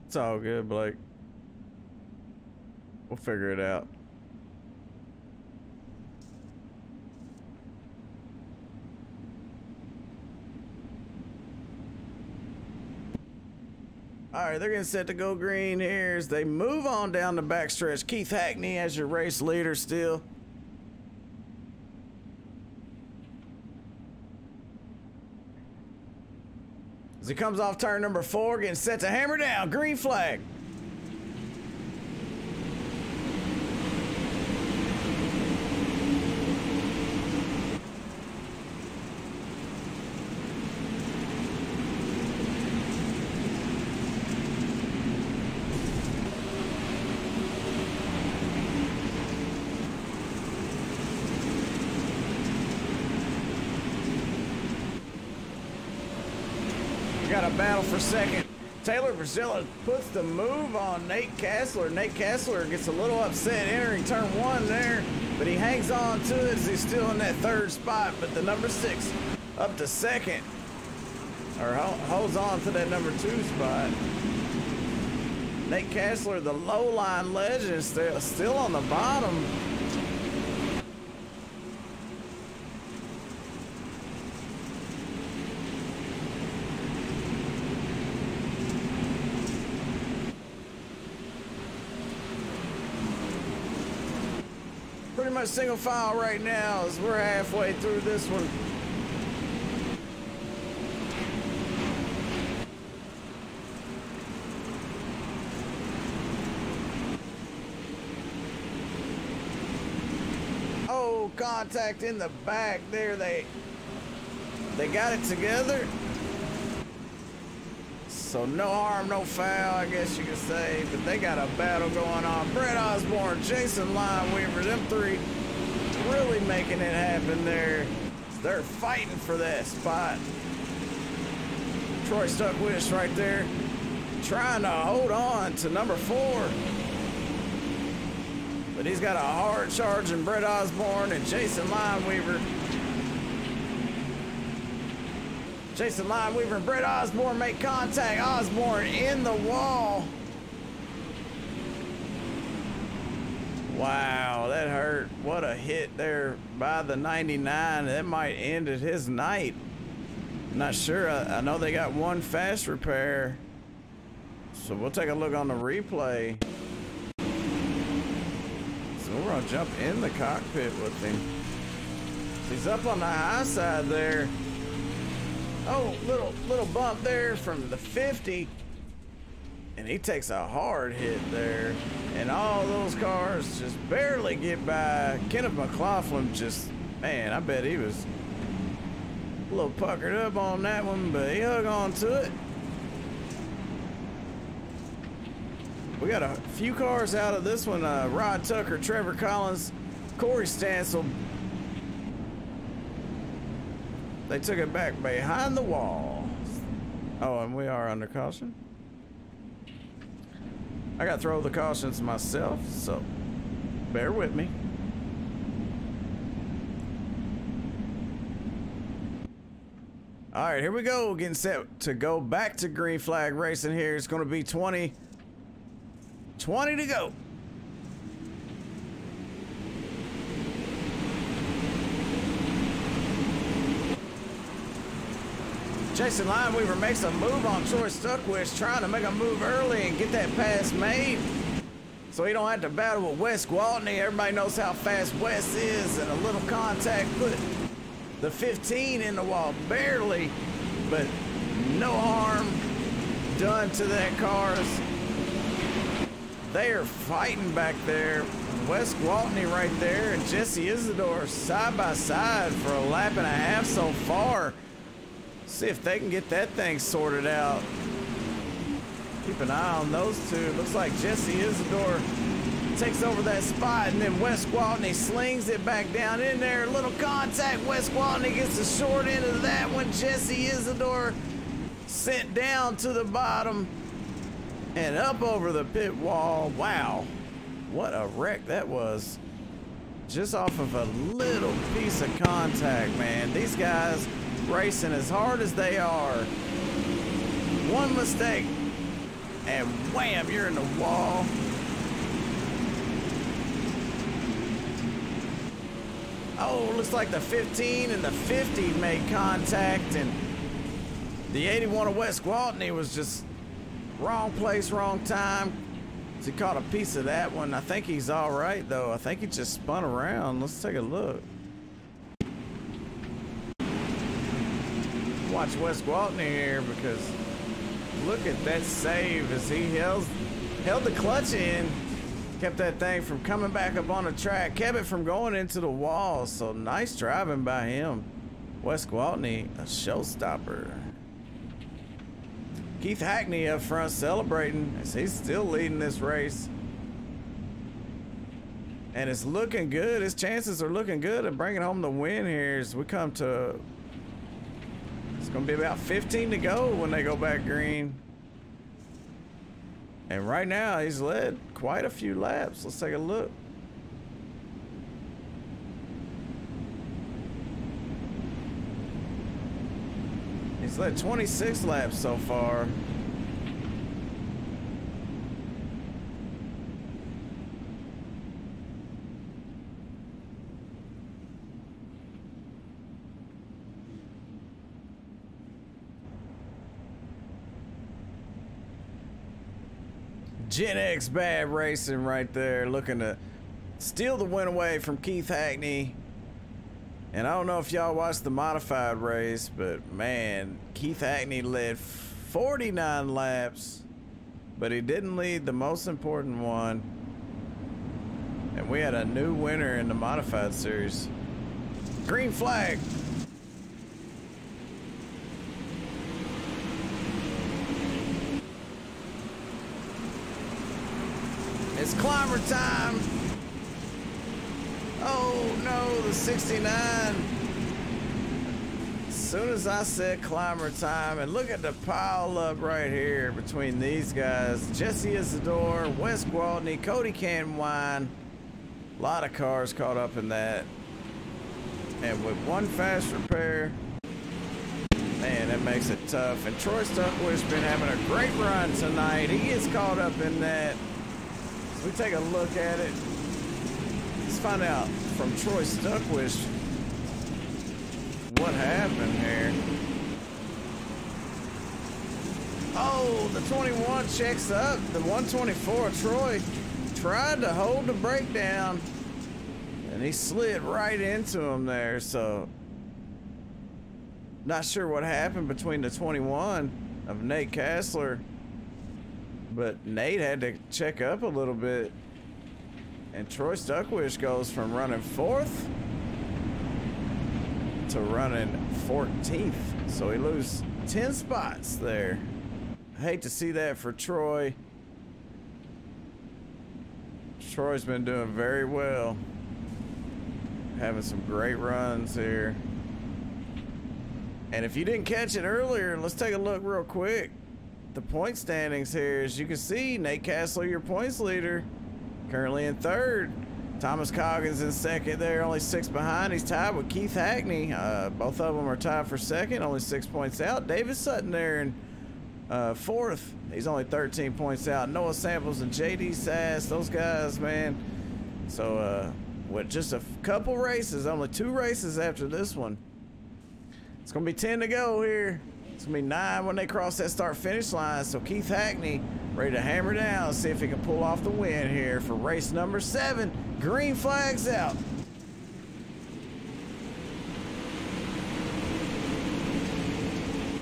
It's all good, Blake. We'll figure it out. All right, they're getting set to go green here as they move on down the backstretch. Keith Hackney as your race leader still. As he comes off turn number 4, getting set to hammer down. Green flag. got a battle for second. Taylor Brazilla puts the move on Nate Kassler. Nate Kassler gets a little upset entering turn 1 there, but he hangs on to it as he's still in that 3rd spot. But the number 6 up to 2nd, or holds on to that number 2 spot. Nate Kassler, the low line legend, still on the bottom. Pretty much single file right now as we're halfway through this one. Oh, contact in the back there. They got it together. So no harm, no foul, I guess you could say, but they got a battle going on. Brett Osborne, Jason Lineweaver, them 3 really making it happen there. They're fighting for that spot. Troy Stuckwish right there, trying to hold on to number 4. But he's got a hard charging Brett Osborne and Jason Lineweaver. Jason Lineweaver and Brett Osborne make contact. Osborne in the wall. Wow, that hurt. What a hit there by the 99. That might ended his night. Not sure. I know they got 1 fast repair. So we'll take a look on the replay. So we're gonna jump in the cockpit with him. He's up on the high side there. Oh, little bump there from the 50, and he takes a hard hit there, and all those cars just barely get by. Kenneth McLaughlin just, man, I bet he was a little puckered up on that one, but he hung on to it. We got a few cars out of this one. Rod Tucker, Trevor Collins, Corey Stansel. They took it back behind the wall. Oh, and we are under caution. I got to throw the cautions myself, so bear with me. All right, here we go. Getting set to go back to green flag racing here. It's going to be 20 to go. Jason Lineweaver makes a move on Troy Stuckwish, trying to make a move early and get that pass made so he don't have to battle with Wes Gwaltney. Everybody knows how fast Wes is, and a little contact put the 15 in the wall, barely, but no harm done to that cars. They are fighting back there. Wes Gwaltney right there and Jesse Isidore side by side for a lap and a half so far. See if they can get that thing sorted out. Keep an eye on those two. Looks like Jesse Isidore takes over that spot, and then Wes Gwaltney slings it back down in there. A little contact. Wes Gwaltney gets the short end of that one. Jesse Isidore sent down to the bottom and up over the pit wall. Wow, what a wreck that was. Just off of a little piece of contact, man. These guys racing as hard as they are. One mistake and wham, you're in the wall. Oh, looks like the 15 and the 50 made contact, and the 81 of Wes Gwaltney was just wrong place, wrong time. He caught a piece of that one. I think he's all right, though. I think he just spun around. Let's take a look. Watch Wes Gwaltney here, because look at that save as he held the clutch in, kept that thing from coming back up on the track, kept it from going into the wall. So nice driving by him. Wes Gwaltney, a showstopper. Keith Hackney up front celebrating as he's still leading this race. And it's looking good. His chances are looking good of bringing home the win here as we come to It's gonna be about 15 to go when they go back green. And right now he's led quite a few laps. Let's take a look. He's led 26 laps so far. Gen X Bad Racing right there, looking to steal the win away from Keith Hackney. And I don't know if y'all watched the modified race, but man, Keith Hackney led 49 laps, but he didn't lead the most important one. And we had a new winner in the modified series. Green flag. It's climber time. Oh no, the 69. As soon as I said climber time, and look at the pile up right here between these guys. Jesse Isidore, Wes Gwaltney, Cody Canwine. A lot of cars caught up in that. And with one fast repair, man, that makes it tough. And Troy Stuckwish's been having a great run tonight. He gets caught up in that. We take a look at it. Let's find out from Troy Stuckwish what happened here. Oh, the 21 checks up. The 124, Troy tried to hold the brake down, and he slid right into him there. So, not sure what happened between the 21 of Nate Kassler. But Nate had to check up a little bit. And Troy Stuckwish goes from running 4th to running 14th. So he loses 10 spots there. I hate to see that for Troy. Troy's been doing very well. Having some great runs here. And if you didn't catch it earlier, let's take a look real quick. The point standings here, as you can see, Nate Kassler, your points leader, currently in 3rd. Thomas Coggins in 2nd there, only 6 behind. He's tied with Keith Hackney. Both of them are tied for 2nd, only 6 points out. David Sutton there in 4th. He's only 13 points out. Noah Samples and JD Sass, those guys, man. So with just a couple races, only 2 races after this one. It's gonna be 10 to go here. It's gonna be 9 when they cross that start-finish line. So Keith Hackney ready to hammer down, see if he can pull off the win here for race number 7. Green flags out.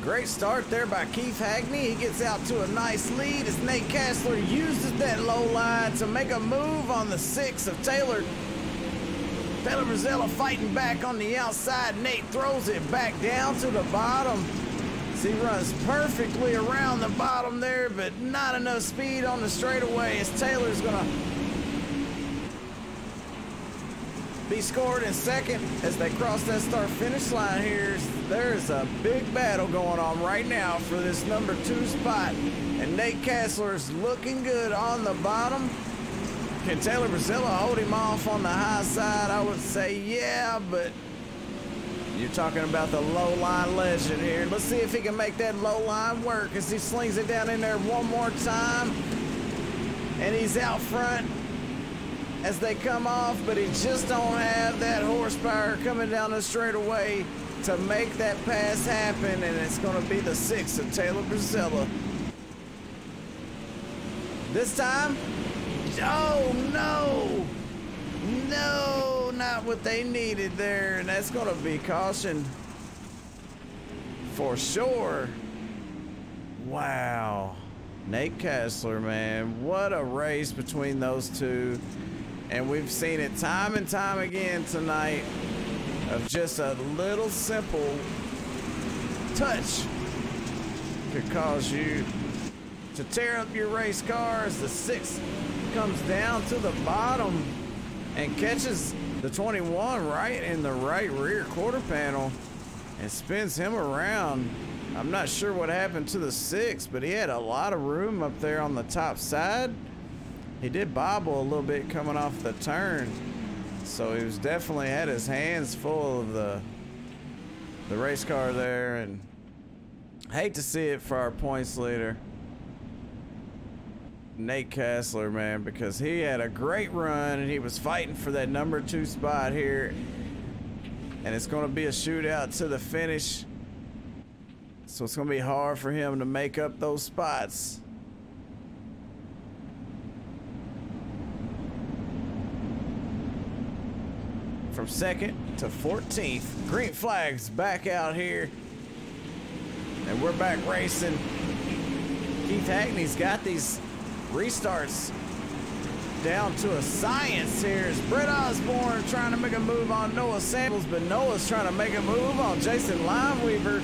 Great start there by Keith Hackney. He gets out to a nice lead as Nate Kassler uses that low line to make a move on the 6 of Taylor. Taylor Brazella fighting back on the outside. Nate throws it back down to the bottom. He runs perfectly around the bottom there, but not enough speed on the straightaway as Taylor's gonna be scored in 2nd as they cross that start-finish line here. There's a big battle going on right now for this number 2 spot, and Nate Kassler's looking good on the bottom. Can Taylor Brazella hold him off on the high side? I would say yeah, but you're talking about the low line legend here. Let's see if he can make that low line work as he slings it down in there one more time. And he's out front as they come off, but he just don't have that horsepower coming down the straightaway to make that pass happen. And it's going to be the 6 of Taylor Brazella. This time, oh no! No, not what they needed there, and that's going to be caution for sure. Wow. Nate Kassler, man, what a race between those two. And we've seen it time and time again tonight of just a little simple touch could cause you to tear up your race car as the 6 comes down to the bottom and catches the 21 right in the right rear quarter panel. and spins him around. I'm not sure what happened to the 6, but he had a lot of room up there on the top side. He did bobble a little bit coming off the turn, so he was definitely had his hands full of the race car there, and hate to see it for our points leader, Nate Kessler, man, because he had a great run and he was fighting for that number 2 spot here, and it's going to be a shootout to the finish, so it's going to be hard for him to make up those spots. From 2nd to 14th, green flags back out here, and we're back racing. Keith Hackney's got these restarts down to a science here. It's Brett Osborne trying to make a move on Noah Samples, but Noah's trying to make a move on Jason Limeweaver.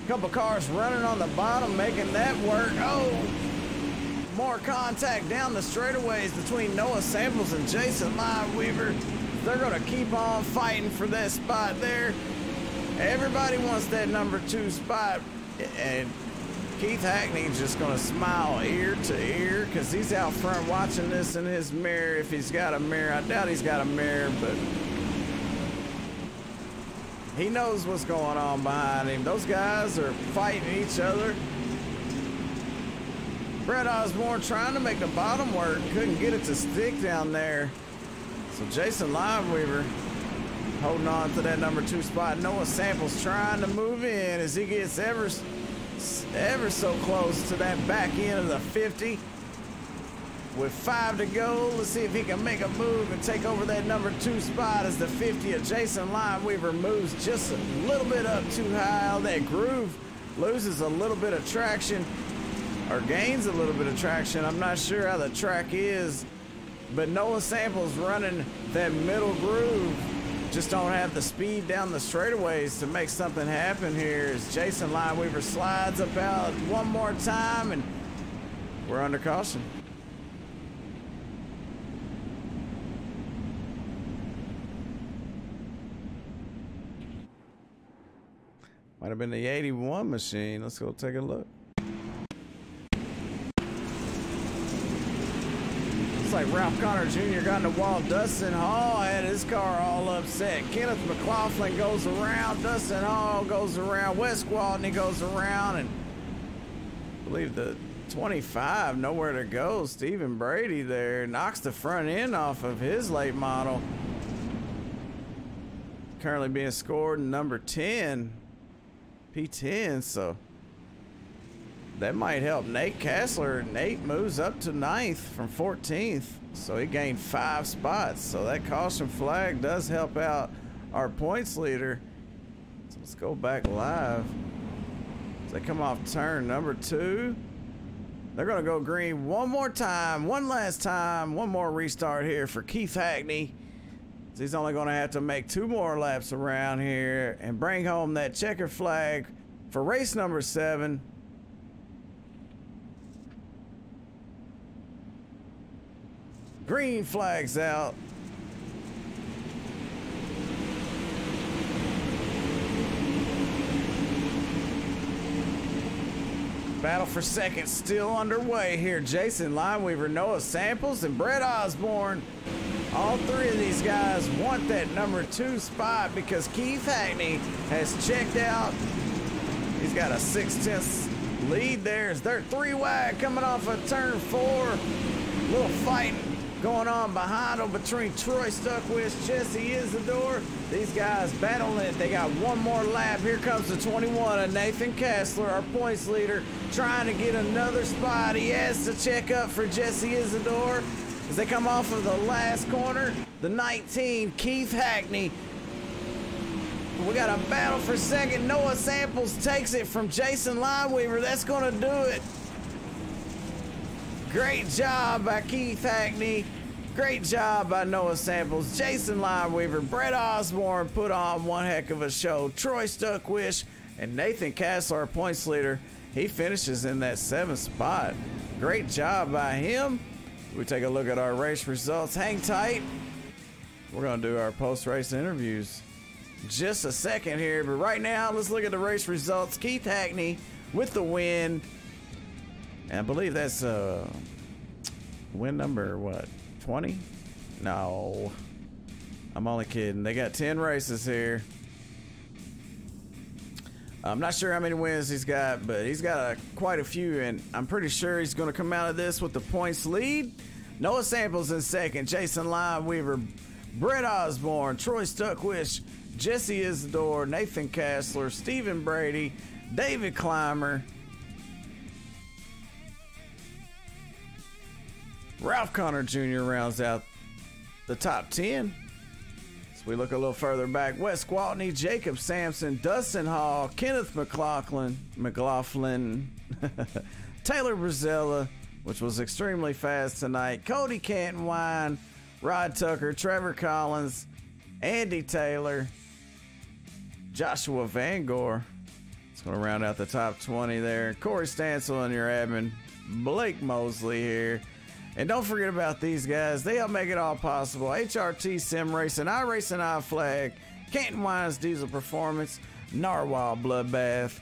Couple cars running on the bottom, making that work. Oh, more contact down the straightaways between Noah Samples and Jason Limeweaver. They're gonna keep on fighting for that spot there. Everybody wants that number 2 spot, and Keith Hackney's just gonna smile ear to ear because he's out front watching this in his mirror. If he's got a mirror, I doubt he's got a mirror, but he knows what's going on behind him. Those guys are fighting each other. Brett Osborne trying to make the bottom work. Couldn't get it to stick down there. So Jason Limeweaver holding on to that number 2 spot. Noah Samples trying to move in as he gets ever so close to that back end of the 50. With 5 to go, let's see if he can make a move and take over that number 2 spot as the 50 of Jason Limeweaver moves just a little bit up too high. That groove loses a little bit of traction, or gains a little bit of traction. I'm not sure how the track is, but Noah Samples running that middle groove. Just don't have the speed down the straightaways to make something happen here as Jason Limeweaver slides up out one more time, and we're under caution. Might have been the 81 machine. Let's go take a look. Looks like Ralph Connor Jr. got in the wall. Dustin Hall had his car all upset. Kenneth McLaughlin goes around. Dustin Hall goes around. Wes Gwaltney goes around. And I believe the 25, nowhere to go. Stephen Brady there knocks the front end off of his late model. Currently being scored in number 10. P10, so that might help Nate Kessler. Nate moves up to 9th from 14th, so he gained 5 spots. So that caution flag does help out our points leader. So let's go back live. As they come off turn number 2, they're gonna go green one more time, one last time, one more restart here for Keith Hackney. He's only going to have to make 2 more laps around here and bring home that checker flag for race number 7. Green flag's out. Battle for second still underway here. Jason Limeweaver, Noah Samples, and Brett Osborne. All 3 of these guys want that number 2 spot because Keith Hackney has checked out. He's got a 6/10 lead there as they're 3 wide coming off of turn 4. Little fighting going on behind them between Troy Stuckwish, Jesse Isidore. These guys battling it. They got one more lap. Here comes the 21 of Nathan Kessler, our points leader, trying to get another spot. He has to check up for Jesse Isidore. As they come off of the last corner, the 19, Keith Hackney. We got a battle for second. Noah Samples takes it from Jason Limeweaver. That's going to do it. Great job by Keith Hackney. Great job by Noah Samples. Jason Limeweaver, Brett Osborne put on one heck of a show. Troy Stuckwish and Nathan Kessler, our points leader. He finishes in that 7th spot. Great job by him. We take a look at our race results. Hang tight. We're going to do our post-race interviews just a second here, but right now let's look at the race results. Keith Hackney with the win, and I believe that's win number what, 20? No, I'm only kidding. They got 10 races here. I'm not sure how many wins he's got, but he's got quite a few, and I'm pretty sure he's going to come out of this with the points lead. Noah Samples in second, Jason Lineweaver, Brett Osborne, Troy Stuckwish, Jesse Isidore, Nathan Kassler, Stephen Brady, David Clymer, Ralph Connor Jr. rounds out the top 10. So we look a little further back. Wes Gwaltney, Jacob Sampson, Dustin Hall, Kenneth McLaughlin, Taylor Brazella, which was extremely fast tonight, Cody Cantonwine, Rod Tucker, Trevor Collins, Andy Taylor, Joshua Van Gore. It's going to round out the top 20 there. Corey Stansel and your admin, Blake Mosley here. And don't forget about these guys. They help make it all possible. HRT Sim Racing, iRacing iFlag, Canton Wines Diesel Performance, Narwhal Bloodbath,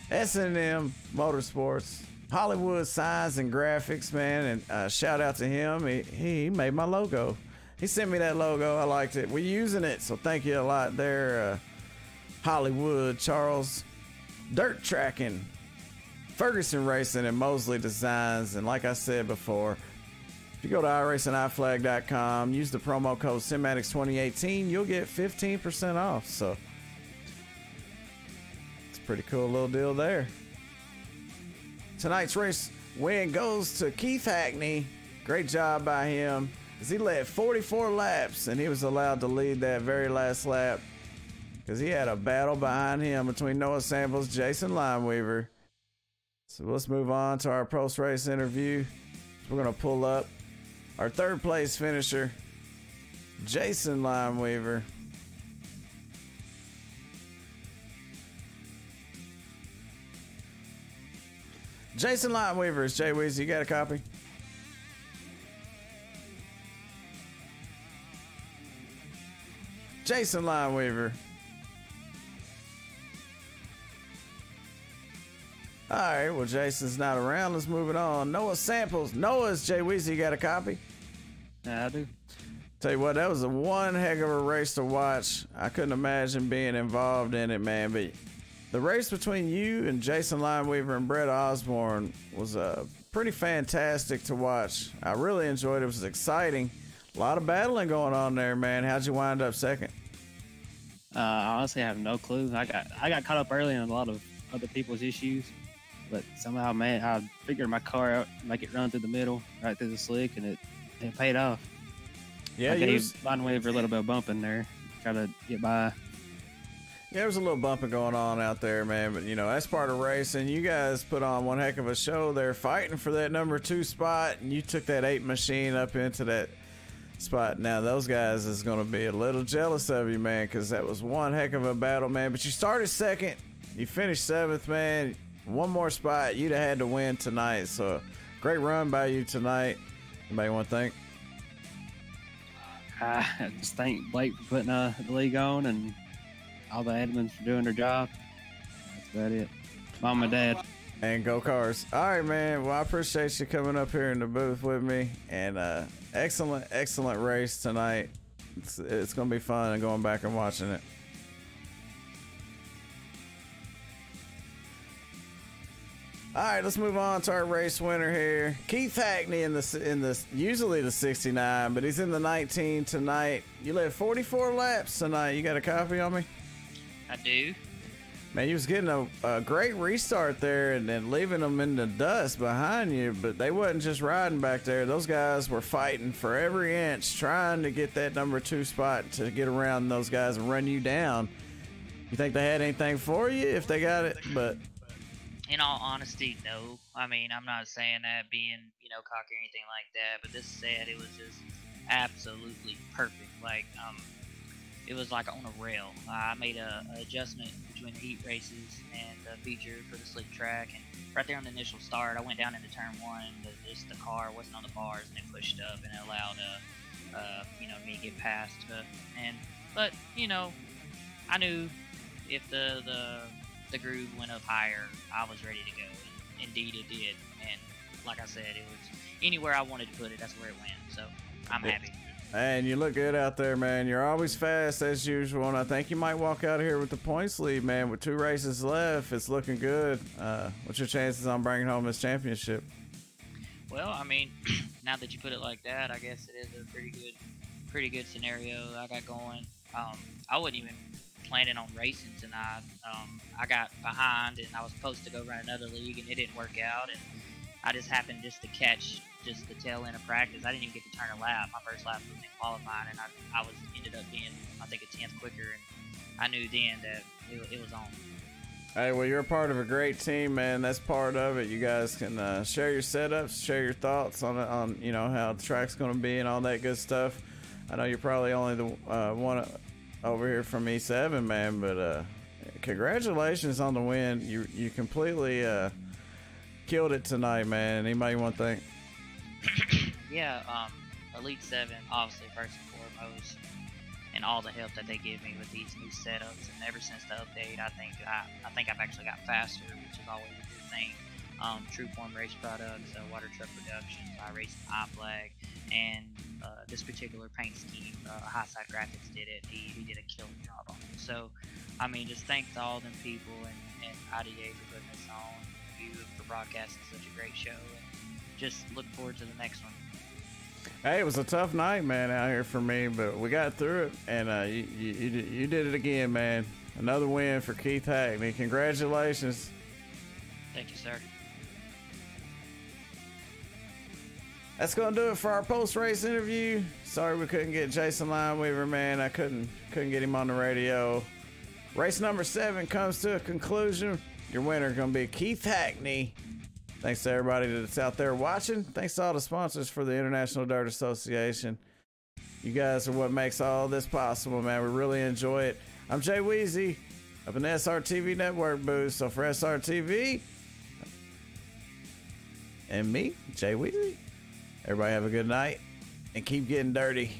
S&M Motorsports, Hollywood Signs and Graphics, man. And shout out to him. He made my logo. He sent me that logo. I liked it. We're using it, so thank you a lot there, Hollywood, Charles, Dirt Tracking, Ferguson Racing, and Mosley Designs. And like I said before, if you go to iRacingIFlag.com, use the promo code Cinematics2018, you'll get 15% off. So it's a pretty cool little deal there. Tonight's race win goes to Keith Hackney. Great job by him, as he led 44 laps, and he was allowed to lead that very last lap because he had a battle behind him between Noah Samples, Jason Lineweaver. So let's move on to our post-race interview. We're going to pull up our third place finisher, Jason Lineweaver. Jason Lineweaver is Jay Weezy. You got a copy? Jason Lineweaver. All right, well, Jason's not around. Let's move it on. Noah Samples. Noah's Jay Weezy. You got a copy? Yeah, I do. Tell you what, that was a one heck of a race to watch. I couldn't imagine being involved in it, man. But the race between you and Jason Lineweaver and Brett Osborne was pretty fantastic to watch. I really enjoyed it. It was exciting. A lot of battling going on there, man. How'd you wind up second? Honestly, I have no clue. I got caught up early in a lot of other people's issues. But somehow, man, I figured my car out, make it run through the middle, right through the slick, and it paid off. Yeah, I gave Lineweaver a little bit of bumping there, try to get by. Yeah, there was a little bumping going on out there, man. But, you know, that's part of racing. You guys put on one heck of a show there, fighting for that number 2 spot, and you took that 8 machine up into that spot. Now, those guys is going to be a little jealous of you, man, because that was one heck of a battle, man. But you started second. You finished 7th, man. One more spot, you'd have had to win tonight. So, great run by you tonight. Anybody want to thank? I just thank Blake for putting the league on, and all the admins for doing their job. That's about it. Mom and Dad. And go Cars. All right, man. Well, I appreciate you coming up here in the booth with me. And excellent race tonight. It's going to be fun and going back and watching it. All right, let's move on to our race winner here. Keith Hackney in the usually the 69, but he's in the 19 tonight. You led 44 laps tonight. You got a copy on me? I do. Man, you was getting a great restart there and then leaving them in the dust behind you, but they wasn't just riding back there. Those guys were fighting for every inch, trying to get that number 2 spot to get around those guys and run you down. You think they had anything for you if they got it? But in all honesty, no. I mean, I'm not saying that being, cocky or anything like that, but this said it was just absolutely perfect. Like, it was like on a rail. I made a adjustment between the heat races and the feature for the slick track, and right there on the initial start, I went down into turn 1. The car wasn't on the bars, and it pushed up, and it allowed me to get past. But you know, I knew if the groove went up higher, I was ready to go. And indeed, it did. And like I said, it was anywhere I wanted to put it. That's where it went. So I'm happy. And you look good out there, man. You're always fast as usual, and I think you might walk out here with the points lead, man. With 2 races left, it's looking good. What's your chances on bringing home this championship? Well, I mean, now that you put it like that, I guess it is a pretty good scenario I got going. I wasn't even planning on racing tonight. I got behind, and I was supposed to go run another league, and it didn't work out. And I just happened to catch the tail end of practice. I didn't even get to turn a lap. My first lap was in qualifying, and I ended up being, I think, a 10th quicker, and I knew then that it was on. Hey, well, you're a part of a great team, man. That's part of it. You guys can share your setups, share your thoughts on you know, how the track's going to be and all that good stuff. I know you're probably only the one over here from E7, man, but congratulations on the win. You completely killed it tonight, man. Anybody want to thank? Yeah, Elite 7, obviously, first and foremost, and all the help that they give me with these new setups. And ever since the update, I think I've actually got faster, which is always a good thing. True Form Race Products, Water Truck Productions, iRacing, iFlag, and this particular paint scheme, Highside Graphics did it. He did a killer job on it. So, I mean, just thanks to all them people and IDA for putting this on, you for broadcasting such a great show, and just look forward to the next one. Hey, it was a tough night, man, out here for me, but we got through it, and you did it again, man. Another win for Keith Hackney. Congratulations. Thank you, sir. That's gonna do it for our post-race interview. Sorry we couldn't get Jason Lineweaver, man. I couldn't get him on the radio. Race number 7 comes to a conclusion. Your winner gonna be Keith Hackney. Thanks to everybody that's out there watching. Thanks to all the sponsors for the International Dirt Association. You guys are what makes all this possible, man. We really enjoy it. I'm Jay Weezy up in the SRTV Network booth. So for SRTV and me, Jay Weezy, everybody have a good night and keep getting dirty.